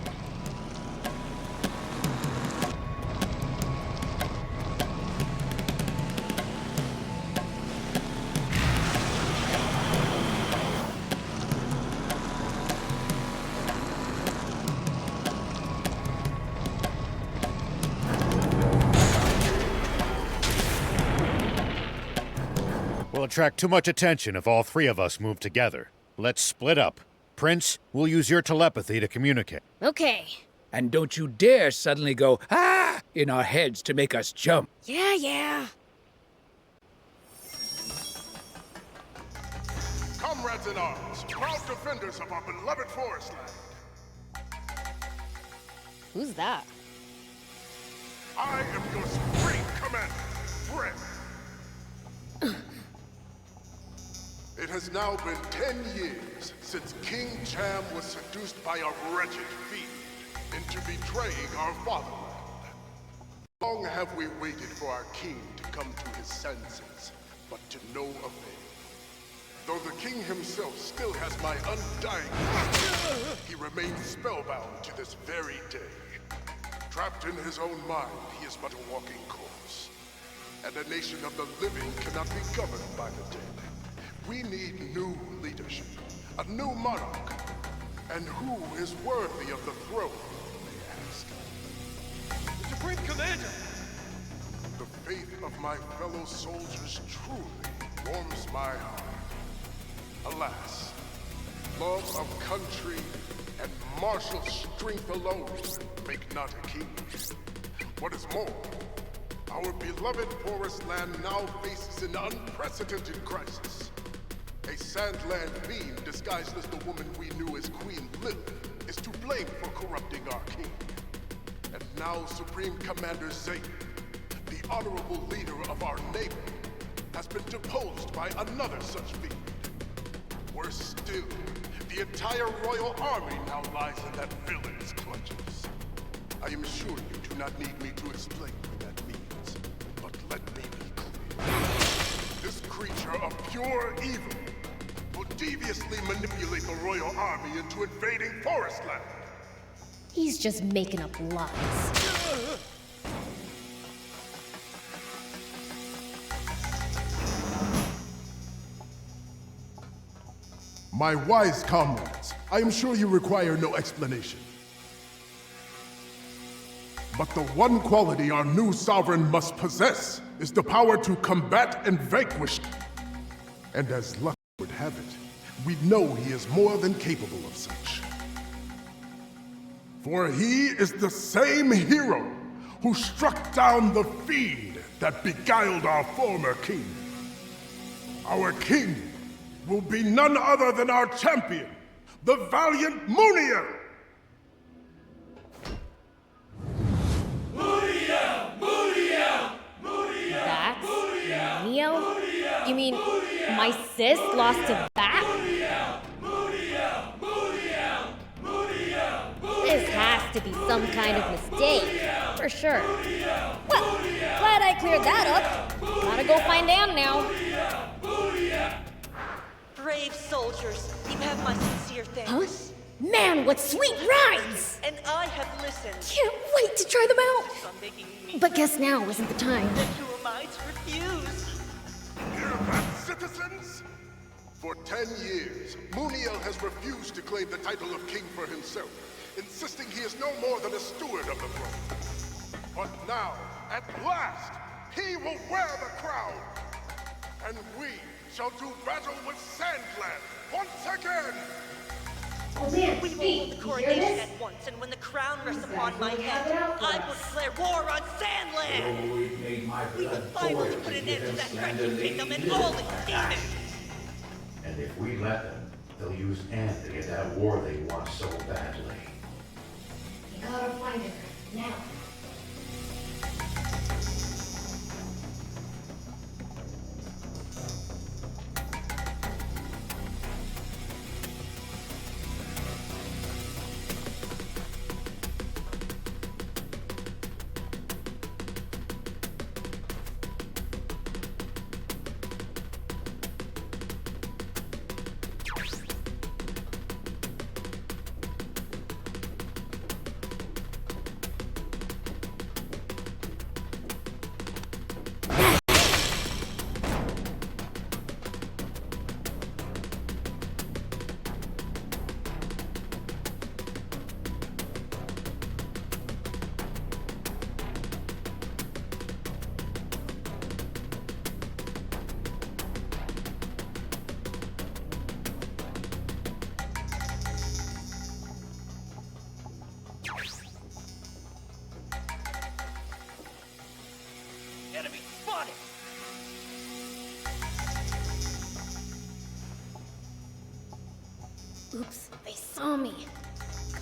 We'll attract too much attention if all three of us move together. Let's split up. Prince, we'll use your telepathy to communicate. Okay. And don't you dare suddenly go, ah, in our heads to make us jump. Yeah. Comrades in arms, proud defenders of our beloved Forestland. Who's that? I am your supreme commander, Brett. It has now been 10 years since King Jam was seduced by a wretched fiend into betraying our fatherland. Long have we waited for our king to come to his senses, but to no avail. Though the king himself still has my undying, he remains spellbound to this very day. Trapped in his own mind, he is but a walking corpse. And a nation of the living cannot be governed by the dead. We need new leadership, a new monarch. And who is worthy of the throne, they ask. Supreme Commander! The faith of my fellow soldiers truly warms my heart. Alas, love of country and martial strength alone make not a king. What is more, our beloved forest land now faces an unprecedented crisis. A Sandland fiend disguised as the woman we knew as Queen Lilith is to blame for corrupting our king. And now Supreme Commander Zayt, the honorable leader of our neighbor, has been deposed by another such fiend. Worse still, the entire royal army now lies in that villain's clutches. I am sure you do not need me to explain what that means, but let me be clear. This creature of pure evil will deviously manipulate the royal army into invading Forestland. He's just making up lies. My wise comrades, I am sure you require no explanation. But the one quality our new sovereign must possess is the power to combat and vanquish. And as luck would have it, we know he is more than capable of such. For he is the same hero who struck down the fiend that beguiled our former king. Our king will be none other than our champion, the valiant Muniel! That's Muniel? You mean my sis lost to that? This has to be some kind of mistake, for sure. Well, glad I cleared that up. Gotta go find Anne now. Brave soldiers, you have my sincere thanks. Huh? Man, what sweet rhymes! And I have listened. Can't wait to try them out! I'm making me. But guess now isn't the time. Then who am I to refuse? Hear that, citizens? For 10 years, Muniel has refused to claim the title of king for himself, insisting he is no more than a steward of the throne. But now, at last, he will wear the crown! And we shall do battle with Sandland once again! Oh man, We will hold the coronation at once, and when the crown rests upon my head, I will declare war on Sandland! We will finally put an end to that wretched kingdom and all its demons! And if we let them, they'll use Anne to get that war they want so badly. You gotta find her, now. Enemy spotted! Oops, they saw me.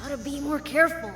Gotta be more careful.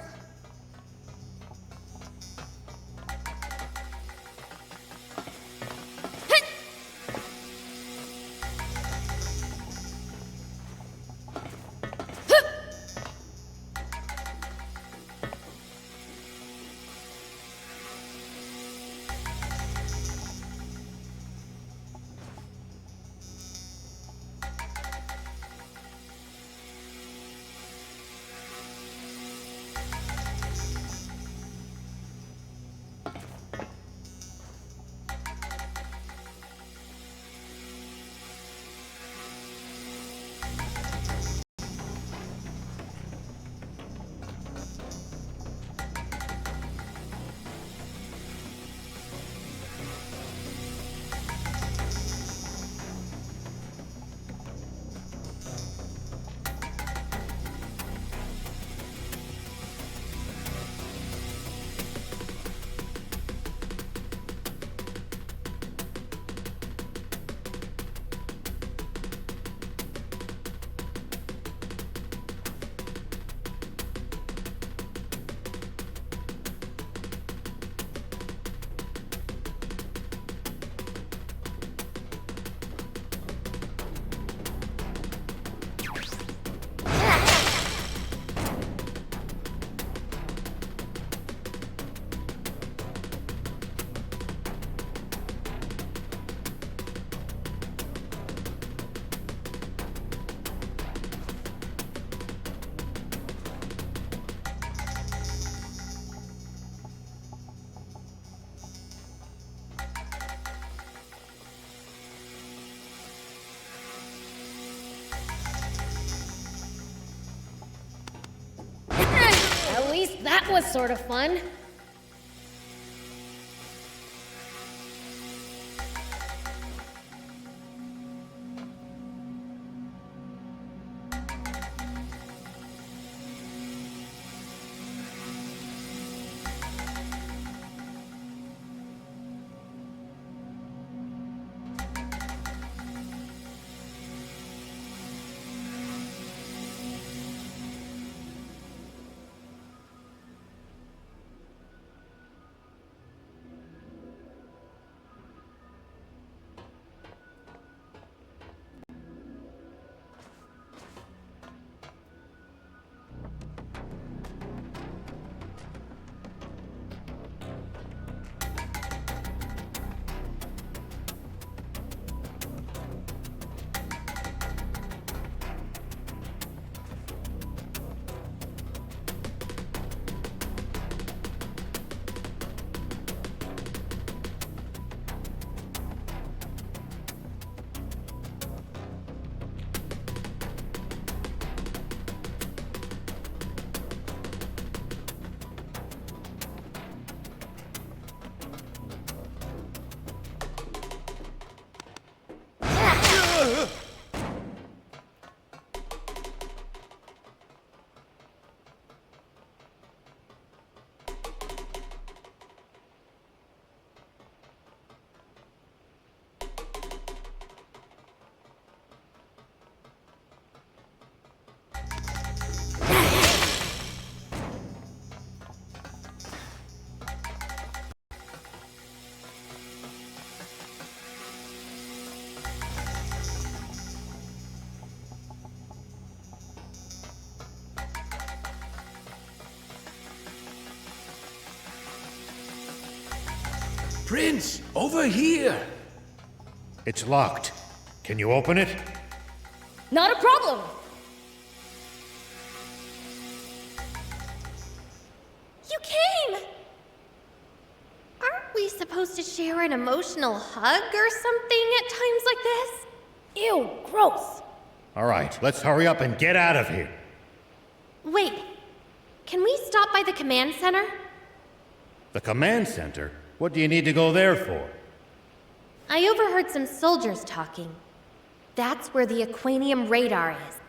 That was sort of fun. Prince, over here! It's locked. Can you open it? Not a problem. You came! Aren't we supposed to share an emotional hug or something at times like this? Ew, gross. All right, let's hurry up and get out of here. Wait, can we stop by the command center? The command center? What do you need to go there for? I overheard some soldiers talking. That's where the Aquanium radar is.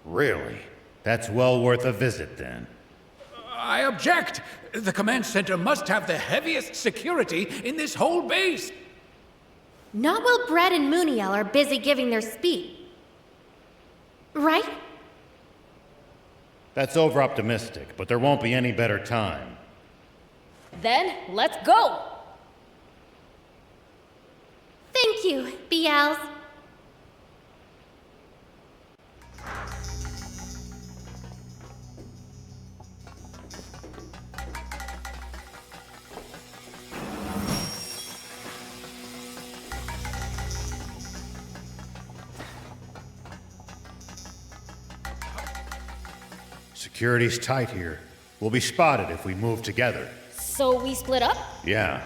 Really? That's well worth a visit then. I object! The command center must have the heaviest security in this whole base! Not while Brett and Muniel are busy giving their speech. Right? That's over-optimistic, but there won't be any better time. Then, let's go! Thank you, BLs. Security's tight here. We'll be spotted if we move together. So we split up? Yeah.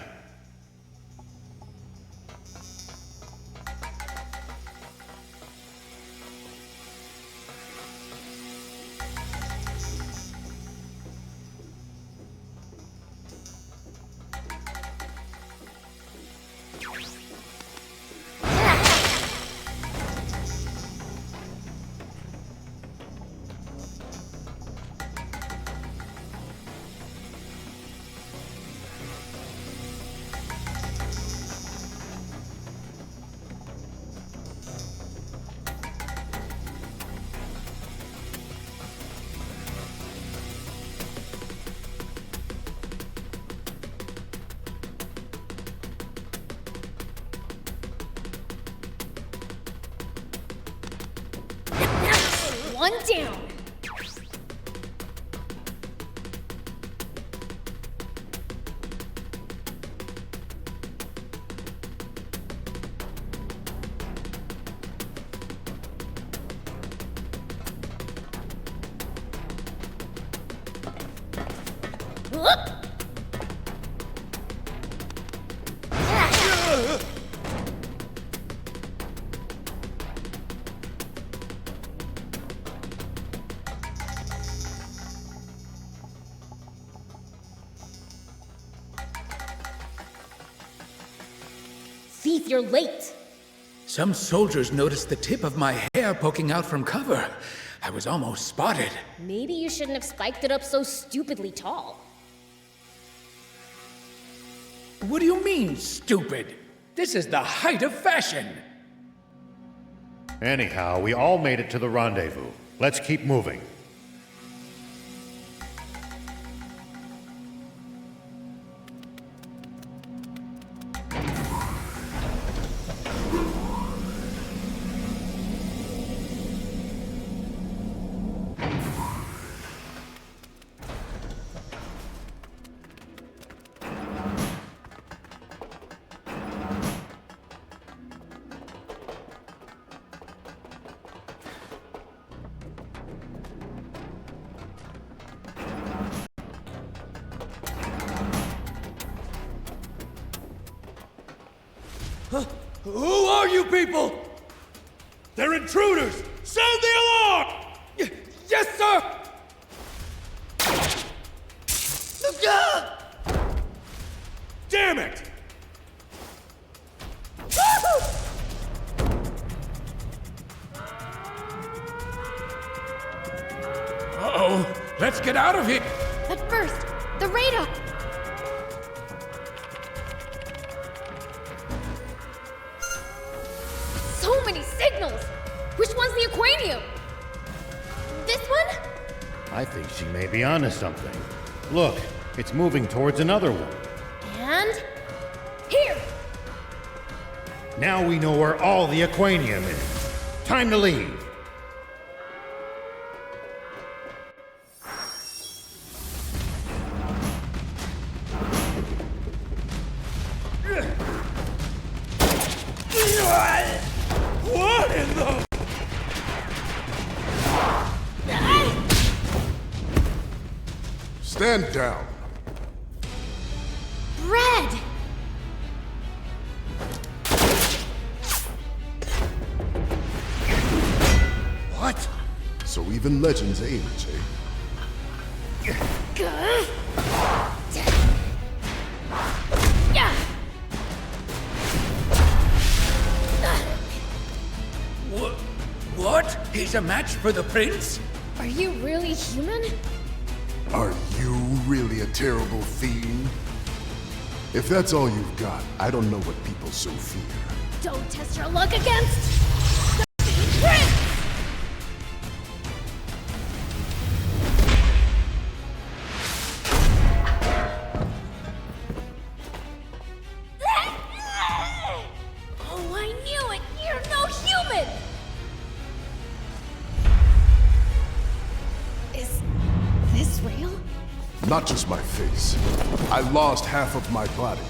One down. Thief, you're late. Some soldiers noticed the tip of my hair poking out from cover. I was almost spotted. Maybe you shouldn't have spiked it up so stupidly tall. What do you mean, stupid? This is the height of fashion. Anyhow, we all made it to the rendezvous. Let's keep moving. Who are you people? They're intruders! Sound the alarm! Yes, sir! Damn it! Uh-oh. Let's get out of here. But first, the radar! So many signals! Which one's the Aquanium? This one? I think she may be onto something. Look, it's moving towards another one. And... here! Now we know where all the Aquanium is. Time to leave. What in the... Stand down. Bread! What? So even legends age, eh? What? He's a match for the prince? Are you really human? Are you really a terrible fiend? If that's all you've got, I don't know what people so fear. Don't test your luck against... the prince! Oh, I knew it! You're no human! Is this real? Not just my face. I lost half of my body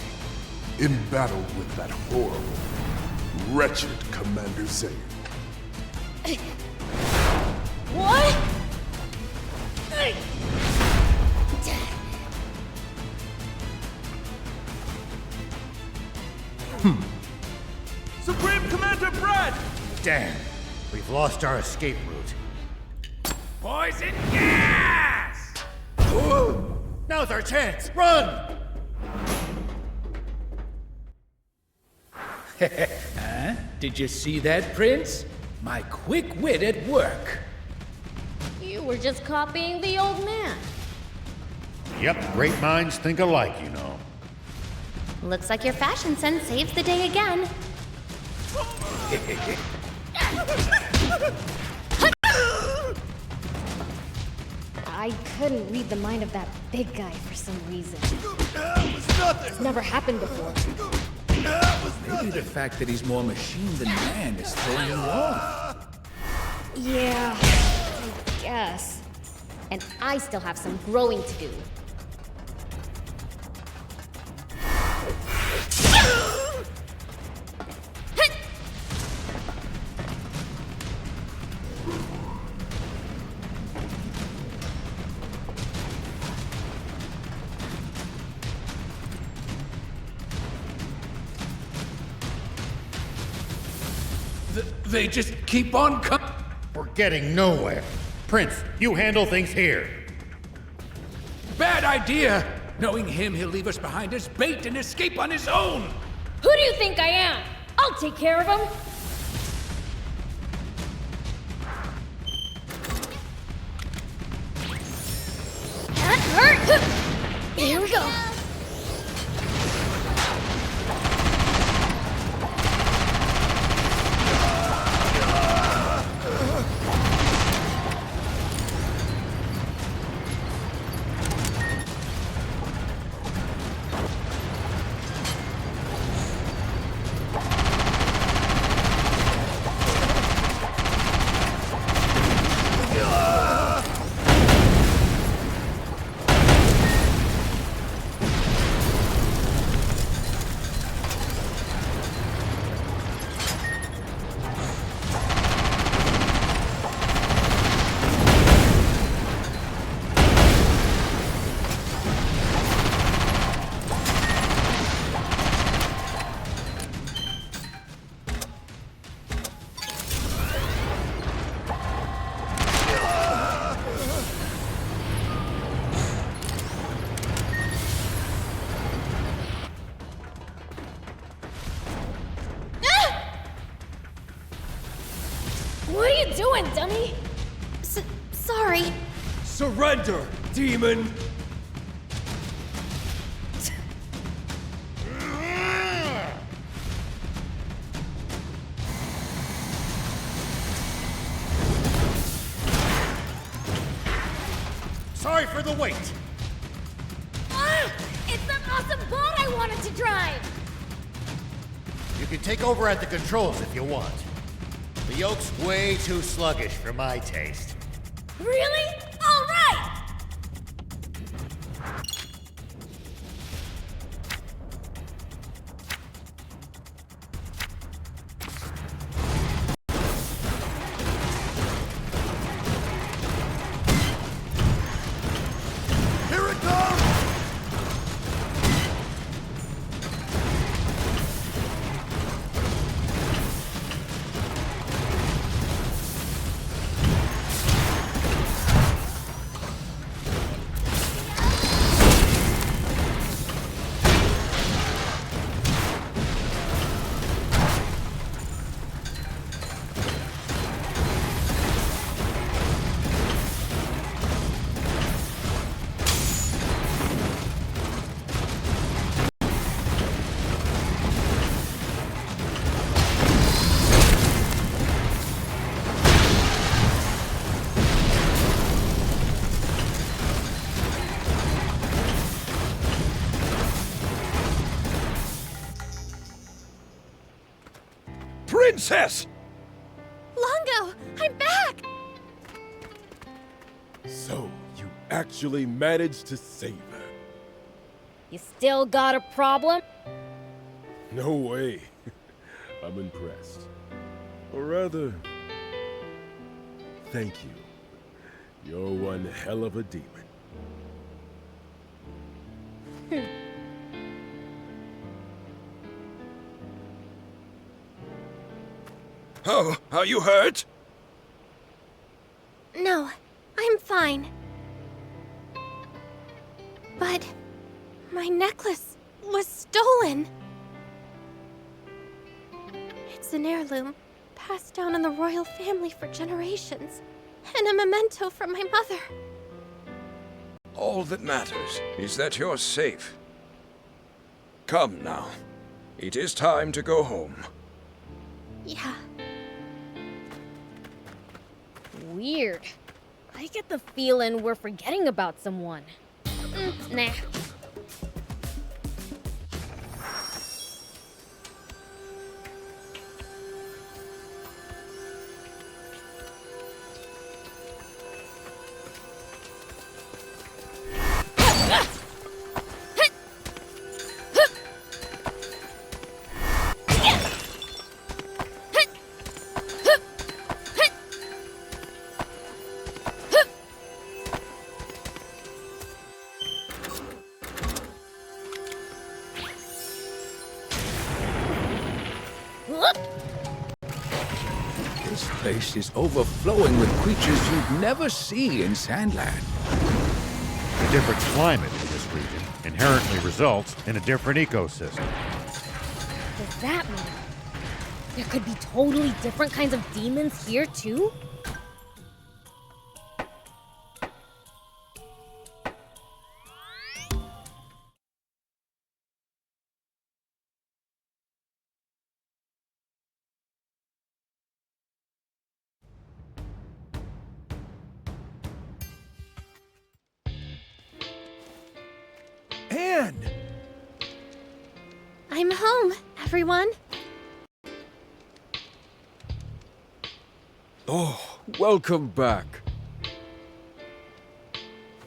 in battle with that horrible, wretched Commander Zane. What? Supreme Commander Brad! Damn, we've lost our escape route. Poison gas! Now's our chance! Run! Huh? Did you see that, Prince? My quick wit at work. You were just copying the old man. Yep, great minds think alike, you know. Looks like your fashion sense saves the day again. I couldn't read the mind of that big guy for some reason. It's never happened before. Maybe the fact that he's more machine than man is throwing you off. Yeah, I guess. And I still have some growing to do. They just keep on coming. We're getting nowhere. Prince, you handle things here. Bad idea! Knowing him, he'll leave us behind as bait and escape on his own! Who do you think I am? I'll take care of him. That hurt! Here we go. What are you doing, dummy? Sorry. Surrender, demon! Sorry for the wait. It's that awesome bot I wanted to drive! You can take over at the controls if you want. The yoke's way too sluggish for my taste. Really? All right! Here it comes! Princess! Longo, I'm back! So, you actually managed to save her. You still got a problem? No way. I'm impressed. Or rather, thank you. You're one hell of a demon. Oh, are you hurt? No, I'm fine. But my necklace was stolen. It's an heirloom, passed down in the royal family for generations, and a memento from my mother. All that matters is that you're safe. Come now. It is time to go home. Yeah. Weird. I get the feeling we're forgetting about someone. Nah. This place is overflowing with creatures you'd never see in Sandland. The different climate in this region inherently results in a different ecosystem. that mean? There could be totally different kinds of demons here, too? Anne! I'm home, everyone. Oh, welcome back.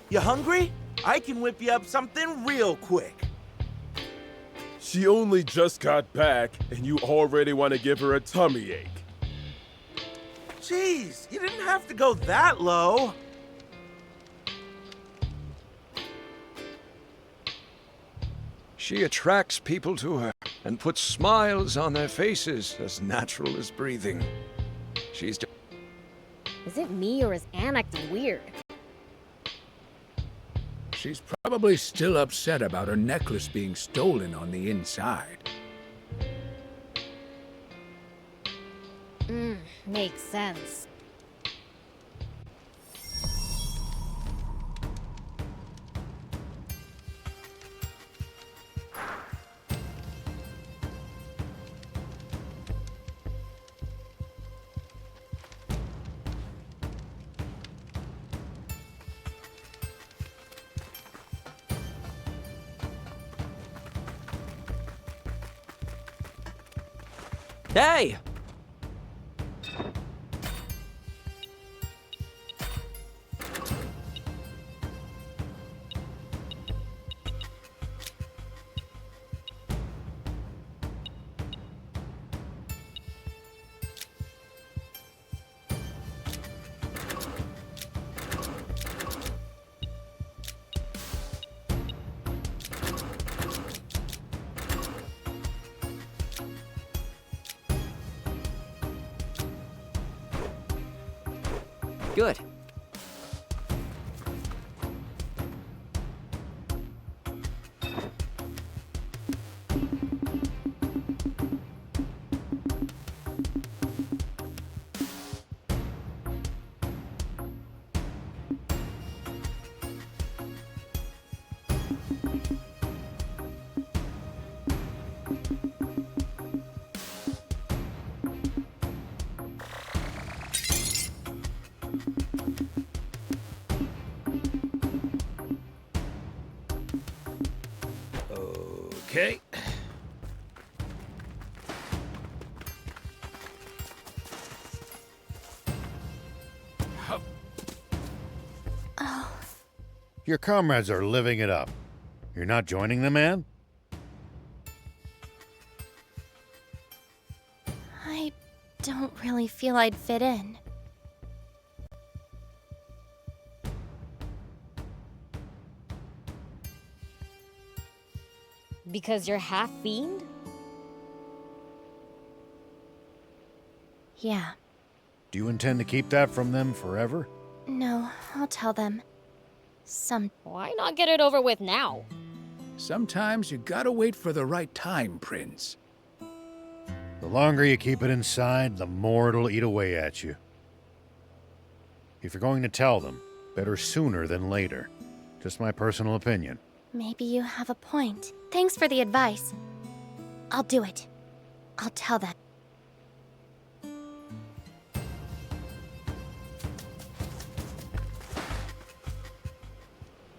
You hungry? I can whip you up something real quick. She only just got back, and you already want to give her a tummy ache. Jeez, you didn't have to go that low. She attracts people to her and puts smiles on their faces as natural as breathing. She's just... Is it me or is Anne acting weird? She's probably still upset about her necklace being stolen on the inside. Makes sense. Hey! Good. Okay. Your comrades are living it up. You're not joining them, Anne? I don't really feel I'd fit in. Because you're half fiend? Yeah. Do you intend to keep that from them forever? No, I'll tell them. Why not get it over with now? Sometimes you gotta wait for the right time, Prince. The longer you keep it inside, the more it'll eat away at you. If you're going to tell them, better sooner than later. Just my personal opinion. Maybe you have a point. Thanks for the advice. I'll do it. I'll tell them.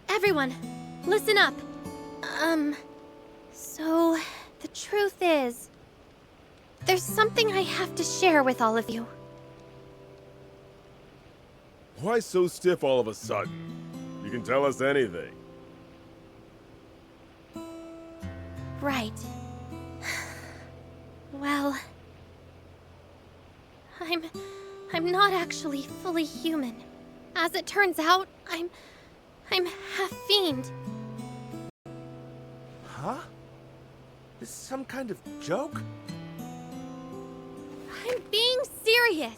Everyone, listen up. So, the truth is, there's something I have to share with all of you. Why so stiff all of a sudden? You can tell us anything. Right. Well, I'm not actually fully human. As it turns out, I'm half fiend. Huh? This is some kind of joke? I'm being serious.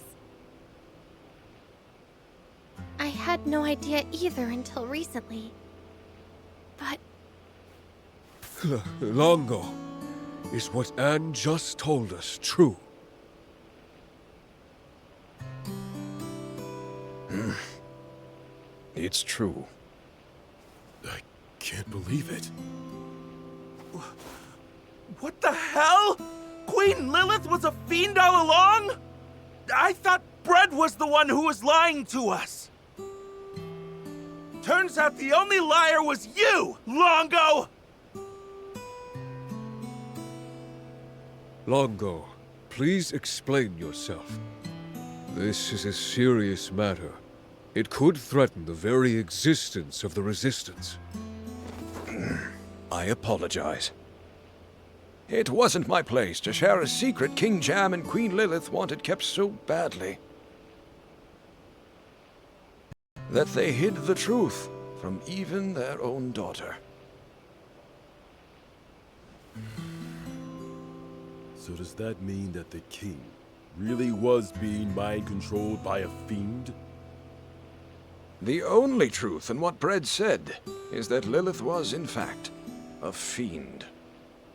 I had no idea either until recently. But Longo, Is what Anne just told us true? It's true. I can't believe it. What the hell? Queen Lilith was a fiend all along? I thought Bread was the one who was lying to us. Turns out the only liar was you, Longo! Longo, please explain yourself. This is a serious matter. It could threaten the very existence of the Resistance. I apologize. It wasn't my place to share a secret King Jam and Queen Lilith wanted kept so badly that they hid the truth from even their own daughter. So does that mean that the king really was being mind-controlled by a fiend? The only truth in what Bread said is that Lilith was, in fact, a fiend.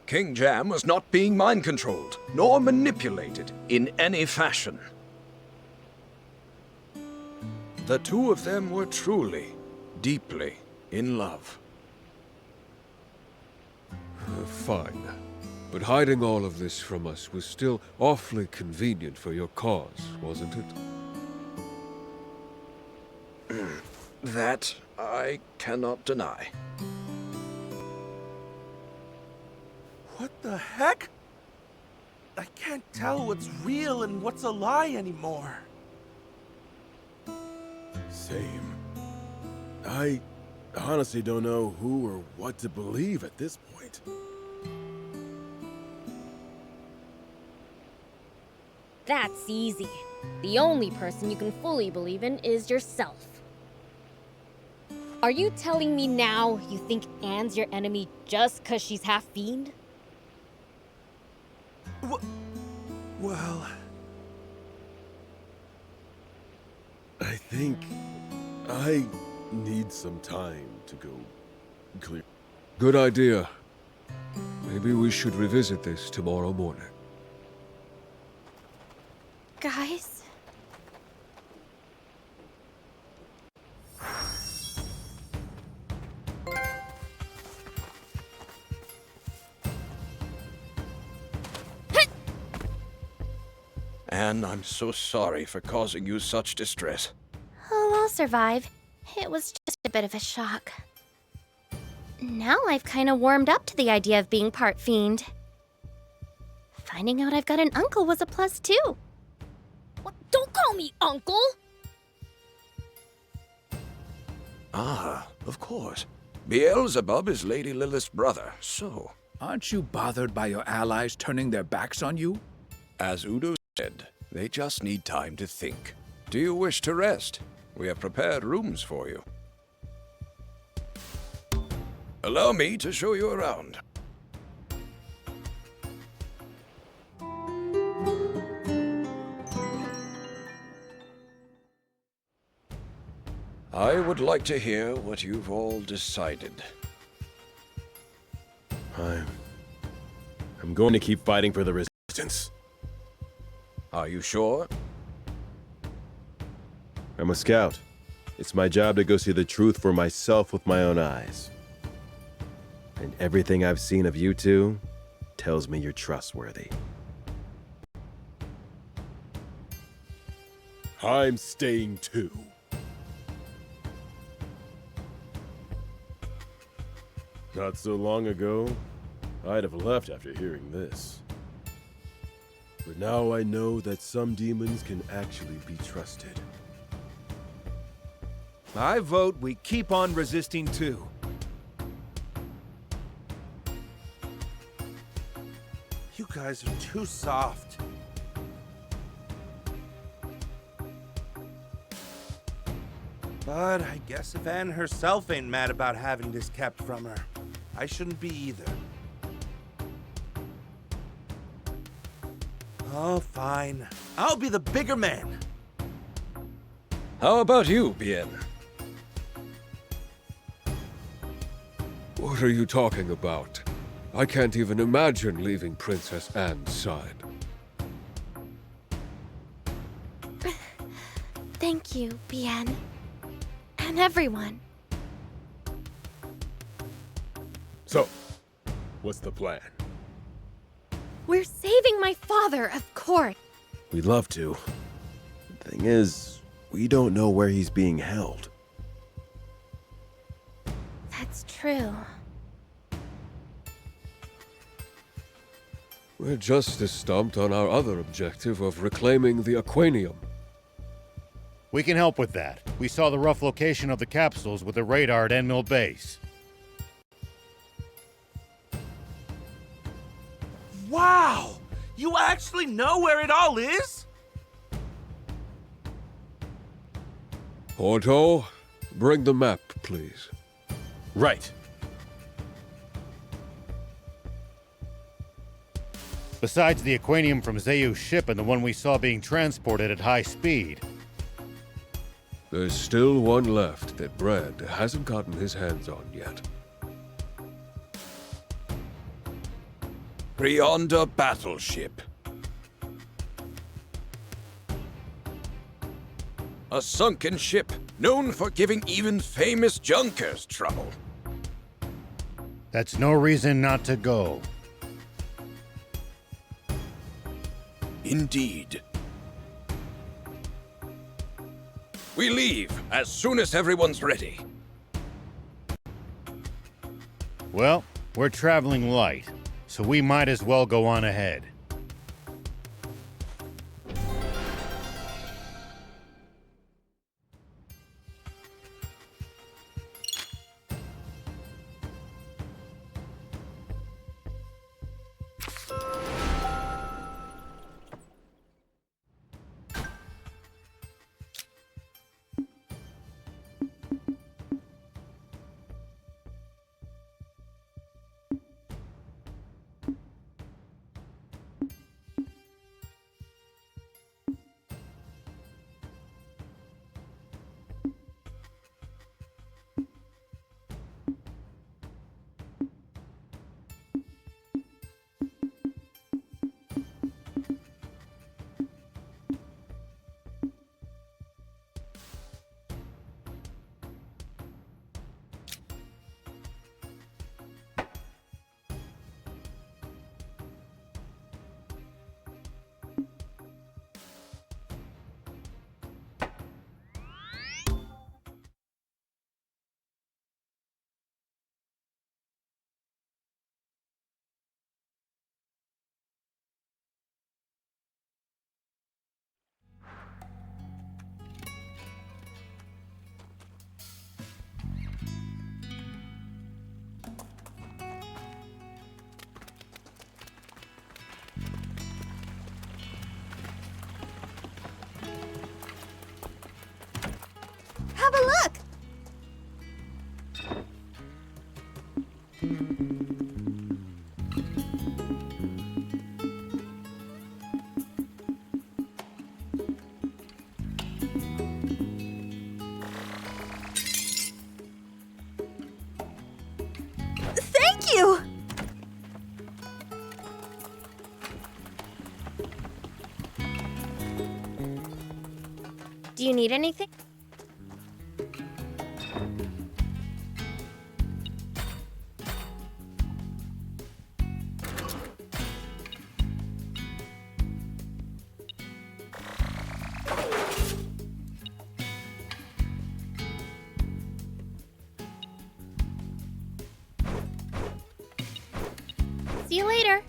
King Jam was not being mind-controlled, nor manipulated in any fashion. The two of them were truly, deeply in love. Fine. But hiding all of this from us was still awfully convenient for your cause, wasn't it? That I cannot deny. What the heck? I can't tell what's real and what's a lie anymore. Same. I honestly don't know who or what to believe at this point. That's easy. The only person you can fully believe in is yourself. Are you telling me now you think Anne's your enemy just 'cause she's half fiend? Well... I think I need some time to go clear. Good idea. Maybe we should revisit this tomorrow morning. Guys? Anne, I'm so sorry for causing you such distress. Oh, I'll survive. It was just a bit of a shock. Now I've kind of warmed up to the idea of being part fiend. Finding out I've got an uncle was a plus too. What? Don't call me uncle! Ah, of course. Beelzebub is Lady Lilith's brother, so... Aren't you bothered by your allies turning their backs on you? As Udo said, they just need time to think. Do you wish to rest? We have prepared rooms for you. Allow me to show you around. I would like to hear what you've all decided. I'm going to keep fighting for the Resistance. Are you sure? I'm a scout. It's my job to go see the truth for myself with my own eyes. And everything I've seen of you two tells me you're trustworthy. I'm staying too. Not so long ago, I'd have left after hearing this. But now I know that some demons can actually be trusted. I vote we keep on resisting too. You guys are too soft. But I guess if Anne herself ain't mad about having this kept from her, I shouldn't be either. Oh, fine. I'll be the bigger man. How about you, Bien? What are you talking about? I can't even imagine leaving Princess Anne's side. Thank you, Bien. And everyone. So, what's the plan? We're saving my father, of course. We'd love to. Thing is, we don't know where he's being held. That's true. We're just as stumped on our other objective of reclaiming the Aquanium. We can help with that. We saw the rough location of the capsules with the radar at Endmill Base. Wow! You actually know where it all is? Porto, bring the map, please. Right. Besides the Aquanium from Zayu's ship and the one we saw being transported at high speed. There's still one left that Brad hasn't gotten his hands on yet. Beyonder battleship. A sunken ship known for giving even famous junkers trouble. That's no reason not to go. Indeed. We leave as soon as everyone's ready. Well, we're traveling light, so we might as well go on ahead. Have a look! Thank you! Do you need anything? See you later.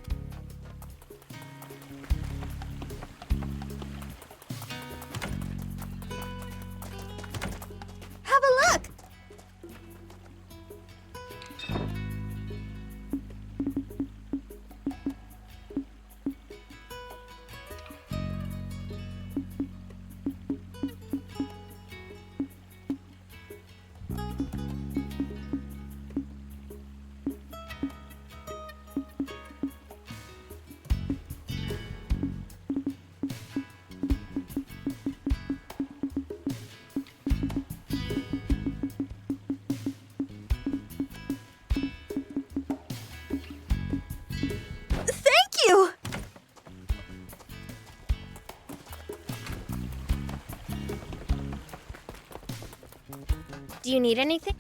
Do you need anything?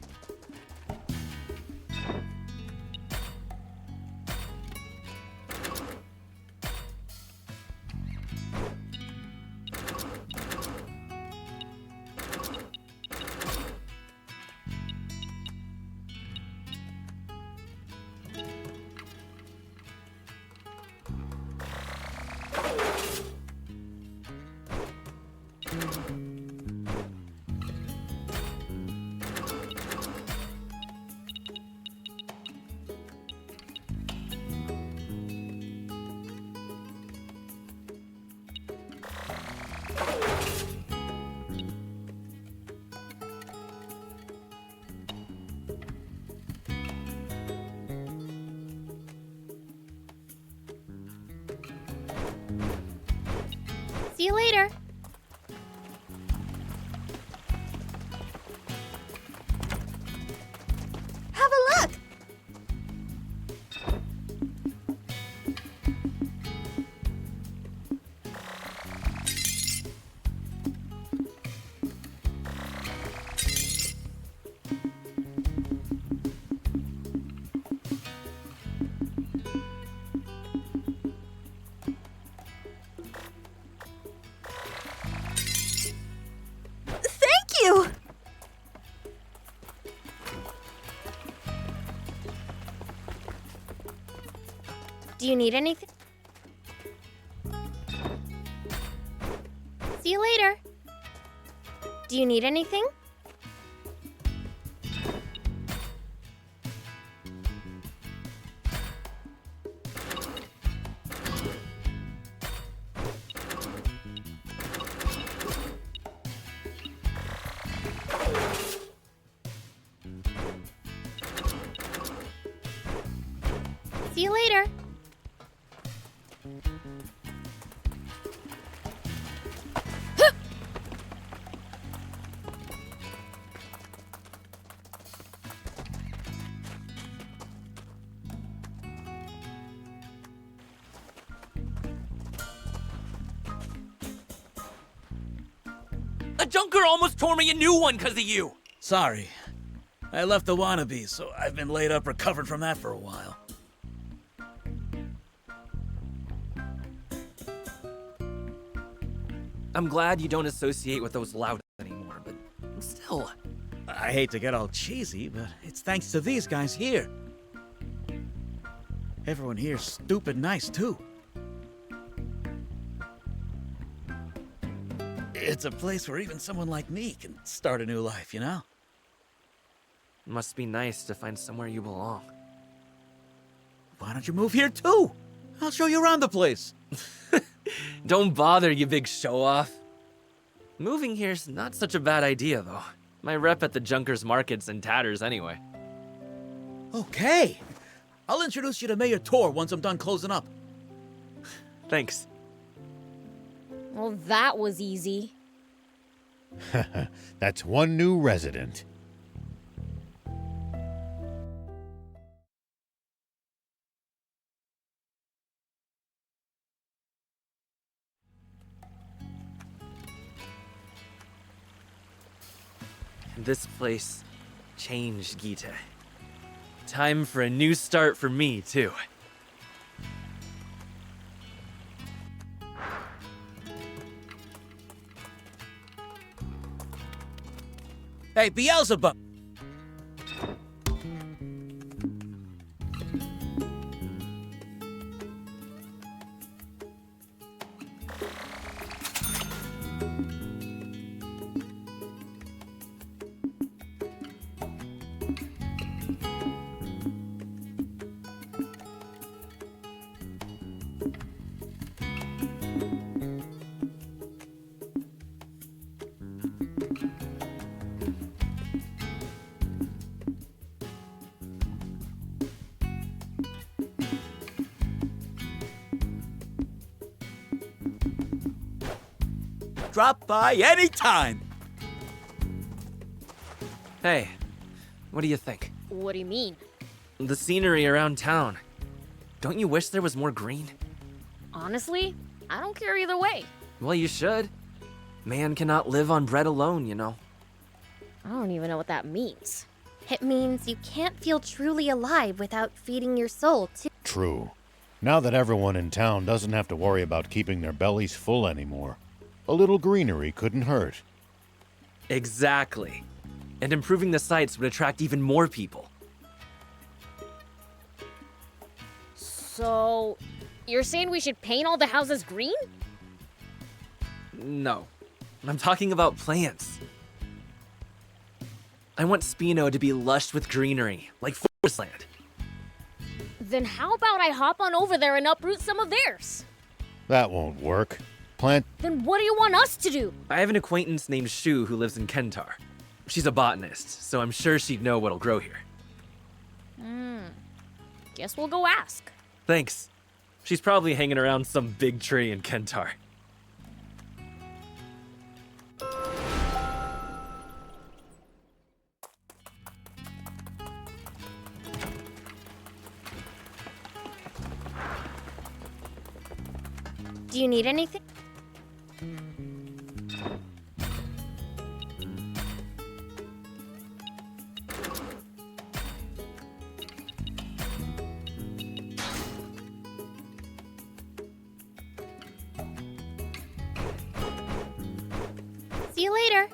See you later. Have a look! Thank you! Do you need anything? See you later. Do you need anything? See you later. A junker almost tore me a new one because of you! Sorry. I left the wannabe, so I've been laid up recovered from that for a while. I'm glad you don't associate with those loud anymore, but still. I hate to get all cheesy, but it's thanks to these guys here. Everyone here's stupid nice, too. It's a place where even someone like me can start a new life, you know? Must be nice to find somewhere you belong. Why don't you move here, too? I'll show you around the place. Don't bother, you big show-off. Moving here's not such a bad idea, though. My rep at the Junkers Market's in tatters anyway. Okay. I'll introduce you to Mayor Tor once I'm done closing up. Thanks. Well, that was easy. That's one new resident. This place changed Gita. Time for a new start for me, too. Hey, Beelzebub! Drop by anytime! Hey, what do you think? What do you mean? The scenery around town. Don't you wish there was more green? Honestly, I don't care either way. Well, you should. Man cannot live on bread alone, you know. I don't even know what that means. It means you can't feel truly alive without feeding your soul, too. True. Now that everyone in town doesn't have to worry about keeping their bellies full anymore, a little greenery couldn't hurt. Exactly. And improving the sights would attract even more people. So, you're saying we should paint all the houses green? No. I'm talking about plants. I want Spino to be lush with greenery, like Forest Land. Then how about I hop on over there and uproot some of theirs? That won't work. Then what do you want us to do? I have an acquaintance named Shu who lives in Kentar. She's a botanist, so I'm sure she'd know what'll grow here. Guess we'll go ask. Thanks. She's probably hanging around some big tree in Kentar. Do you need anything? See you later.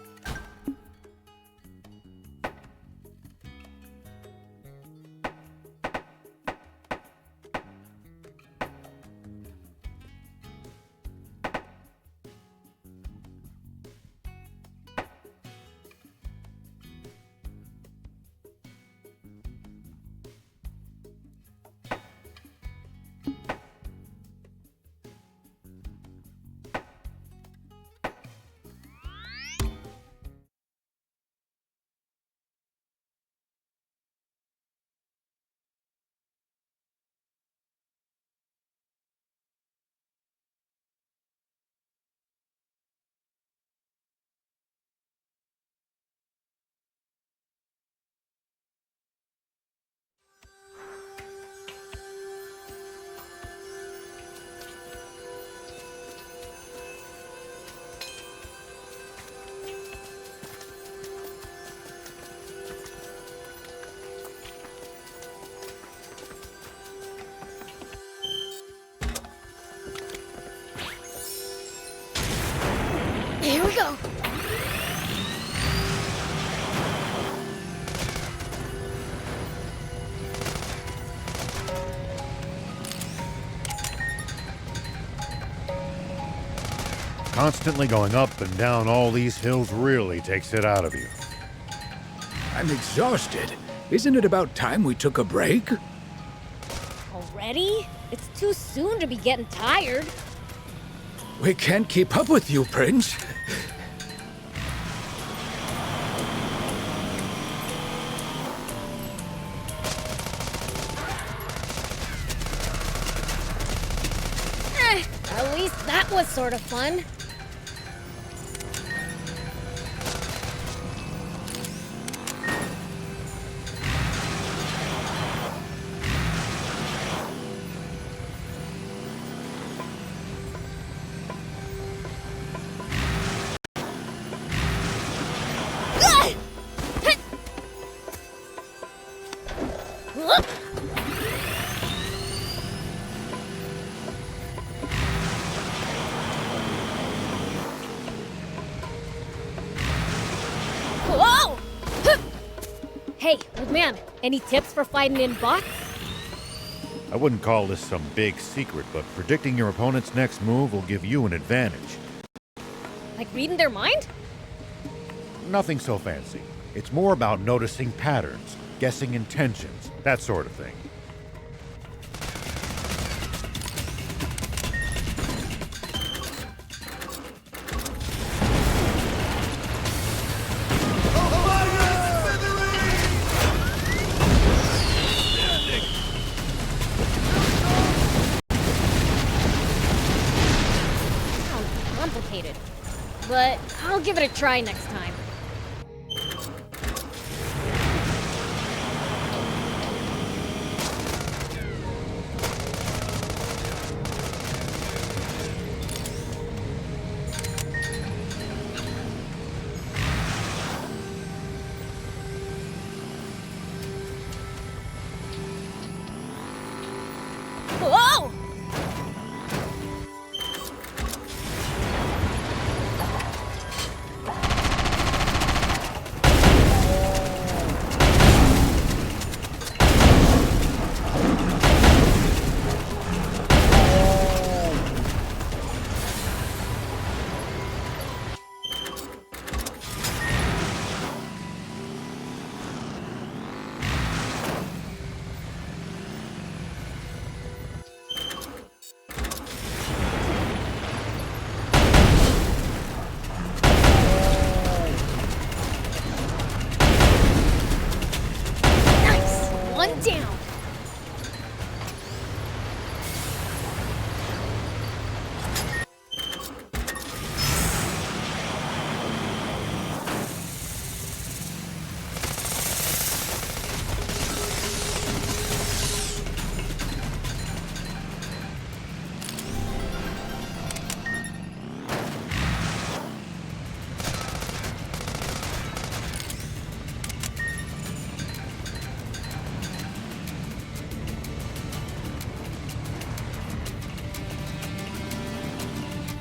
Here we go. Constantly going up and down all these hills really takes it out of you. I'm exhausted. Isn't it about time we took a break? Already? It's too soon to be getting tired. We can't keep up with you, Prince. At least that was sort of fun. Whoa! Hey, old man, any tips for fighting in bots? I wouldn't call this some big secret, but predicting your opponent's next move will give you an advantage. Like reading their mind? Nothing so fancy. It's more about noticing patterns, guessing intentions, that sort of thing. Sounds complicated, but I'll give it a try next time.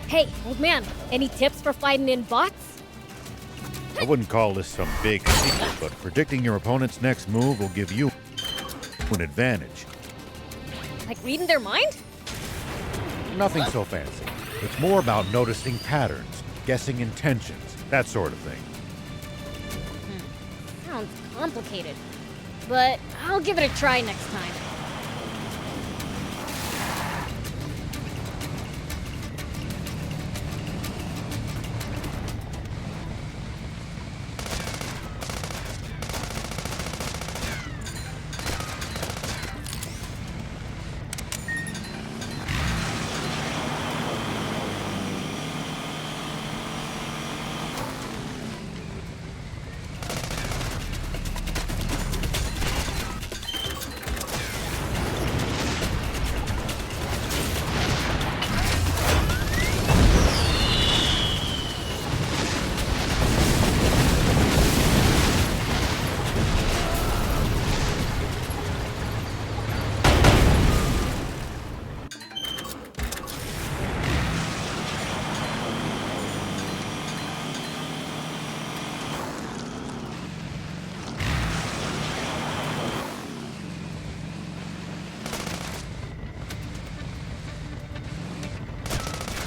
Hey, old man, any tips for fighting in bots? I wouldn't call this some big secret, but predicting your opponent's next move will give you an advantage. Like reading their mind? Nothing so fancy. It's more about noticing patterns, guessing intentions, that sort of thing. Sounds complicated. But I'll give it a try next time.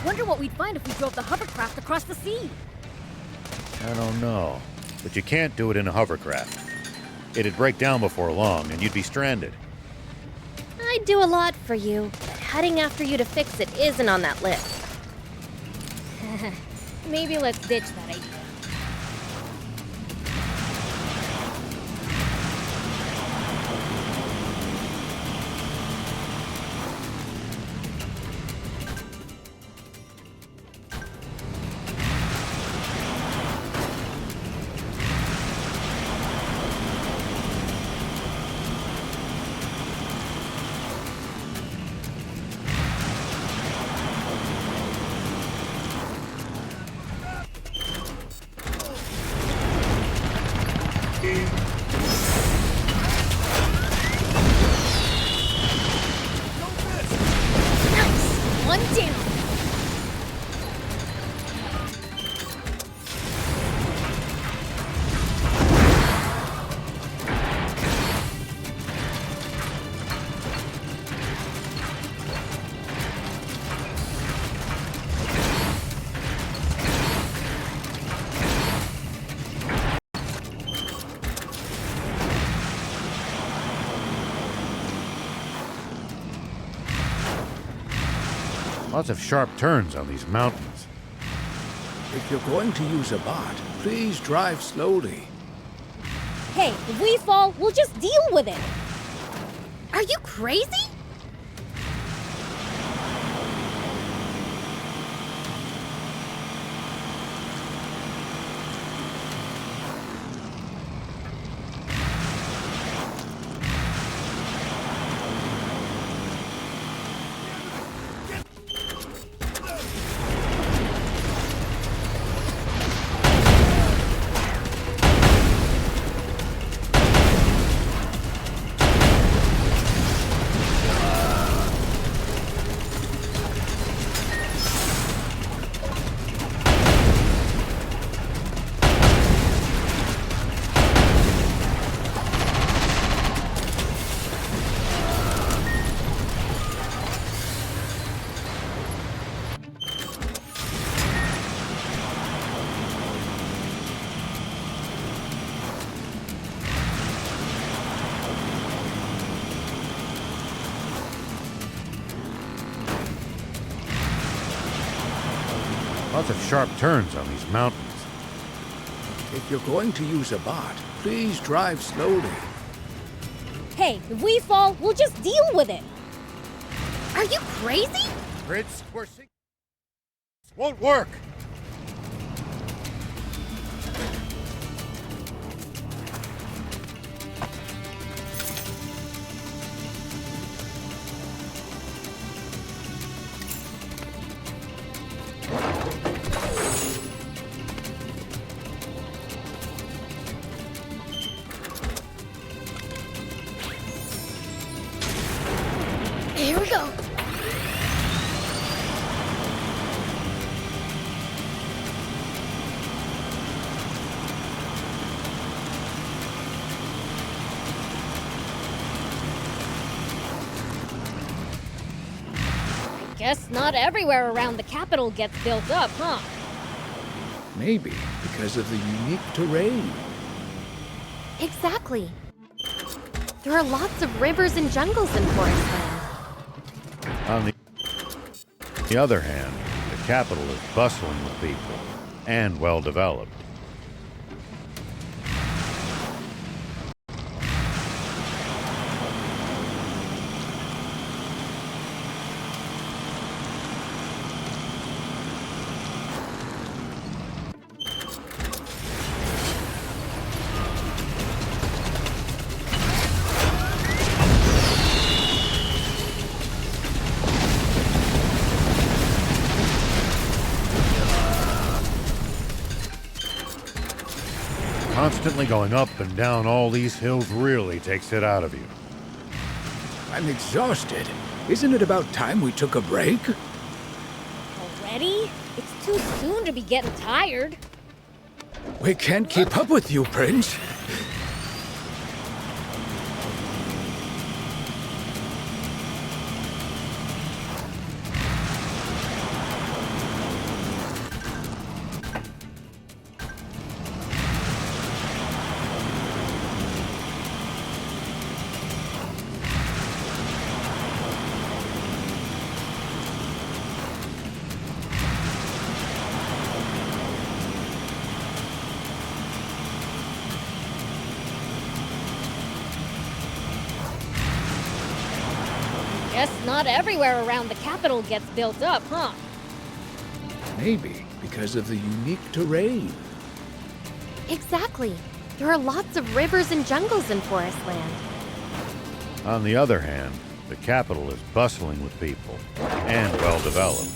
Wonder what we'd find if we drove the hovercraft across the sea. I don't know. But you can't do it in a hovercraft. It'd break down before long, and you'd be stranded. I'd do a lot for you, but heading after you to fix it isn't on that list. Maybe let's ditch that idea. One down. Lots of sharp turns on these mountains. If you're going to use a bot, please drive slowly. Hey, if we fall, we'll just deal with it. Are you crazy? Lots of sharp turns on these mountains. If you're going to use a bot, please drive slowly. Hey, if we fall, we'll just deal with it. Are you crazy? Grid square won't work. Here we go. Guess not everywhere around the capital gets built up, huh? Maybe because of the unique terrain. Exactly. There are lots of rivers and jungles in Forestland. On the other hand, the capital is bustling with people and well developed. Constantly going up and down all these hills really takes it out of you. I'm exhausted. Isn't it about time we took a break? Already? It's too soon to be getting tired. We can't keep up with you, Prince. Guess not everywhere around the capital gets built up, huh? Maybe because of the unique terrain. Exactly. There are lots of rivers and jungles in Forestland. On the other hand, the capital is bustling with people and well developed.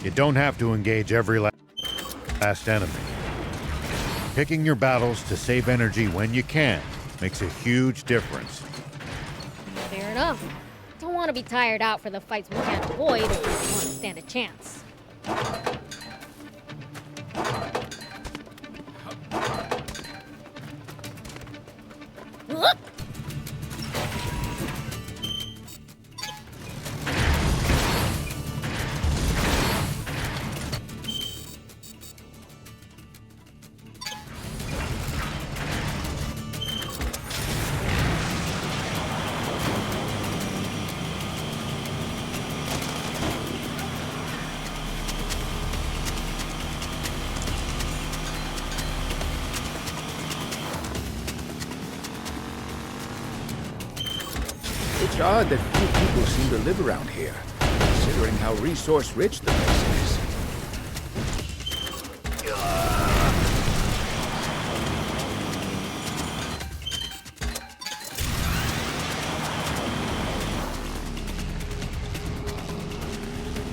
You don't have to engage every last enemy. Picking your battles to save energy when you can makes a huge difference. Fair enough. Don't want to be tired out for the fights we can't avoid if we want to stand a chance. It's odd that few people seem to live around here, considering how resource-rich the place is.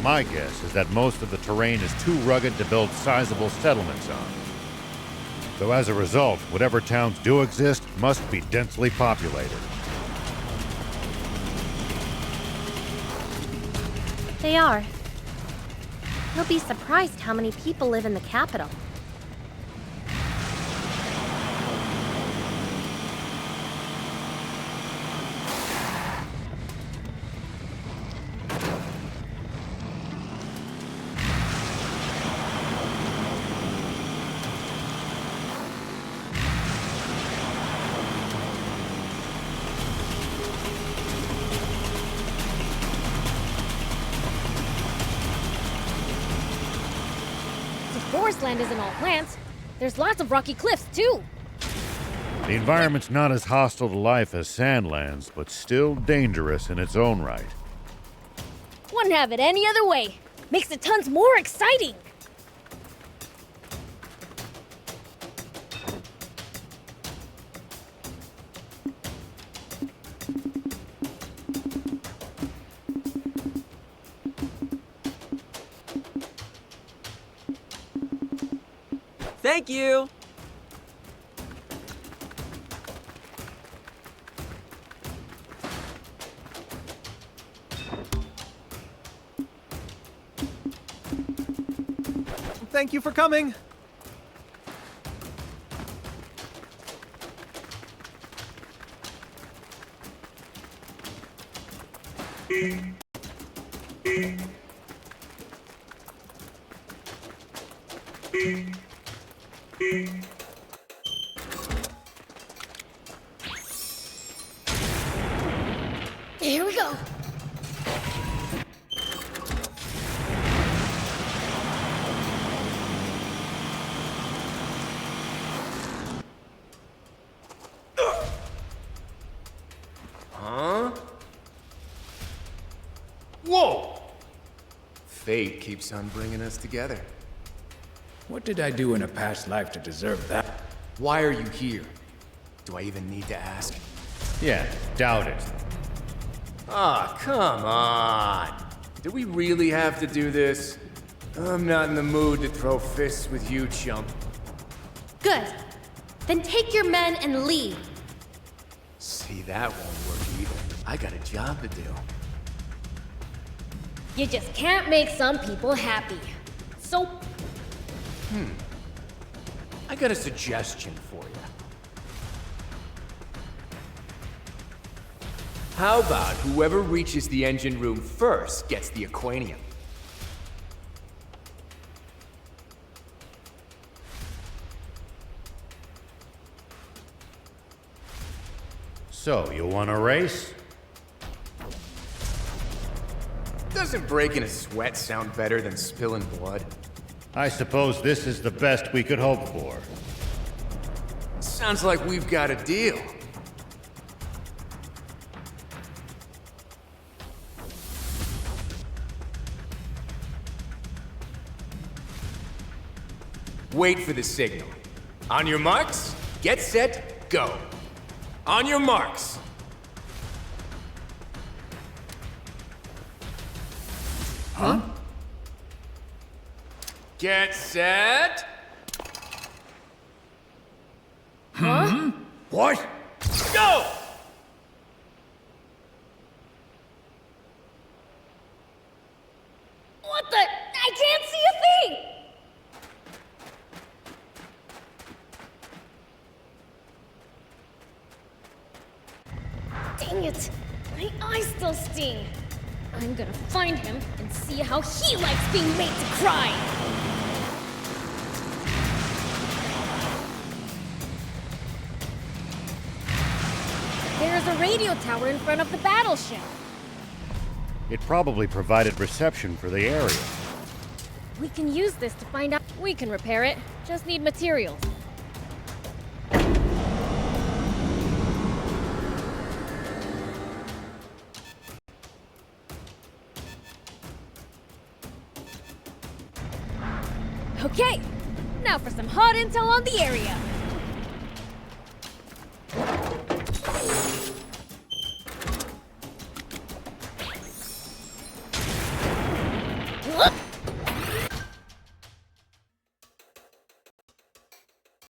My guess is that most of the terrain is too rugged to build sizable settlements on. So as a result, whatever towns do exist must be densely populated. They are. You'll be surprised how many people live in the capital. forest land isn't all plants. There's lots of rocky cliffs, too. The environment's not as hostile to life as Sandlands, but still dangerous in its own right. Wouldn't have it any other way. Makes the tons more exciting. Thank you! Thank you for coming. Here we go. Huh? Whoa! Fate keeps on bringing us together. What did I do in a past life to deserve that? Why are you here? Do I even need to ask? Yeah, doubt it. Ah, come on! Do we really have to do this? I'm not in the mood to throw fists with you, chump. Good. Then take your men and leave. See, that won't work either. I got a job to do. You just can't make some people happy. So, I got a suggestion for you. How about whoever reaches the engine room first gets the Aquanium? So, you want to race? Doesn't breaking a sweat sound better than spilling blood? I suppose this is the best we could hope for. Sounds like we've got a deal. Wait for the signal. On your marks, get set, go. On your marks. Huh? Get set. Huh? What? Go! what the? I can't see a thing! Dang it! My eyes still sting. I'm gonna find him and see how he likes being made to cry! There's a radio tower in front of the battleship. It probably provided reception for the area. We can use this to find out. We can repair it. Just need materials. Okay, now for some hot intel on the area. Whoop!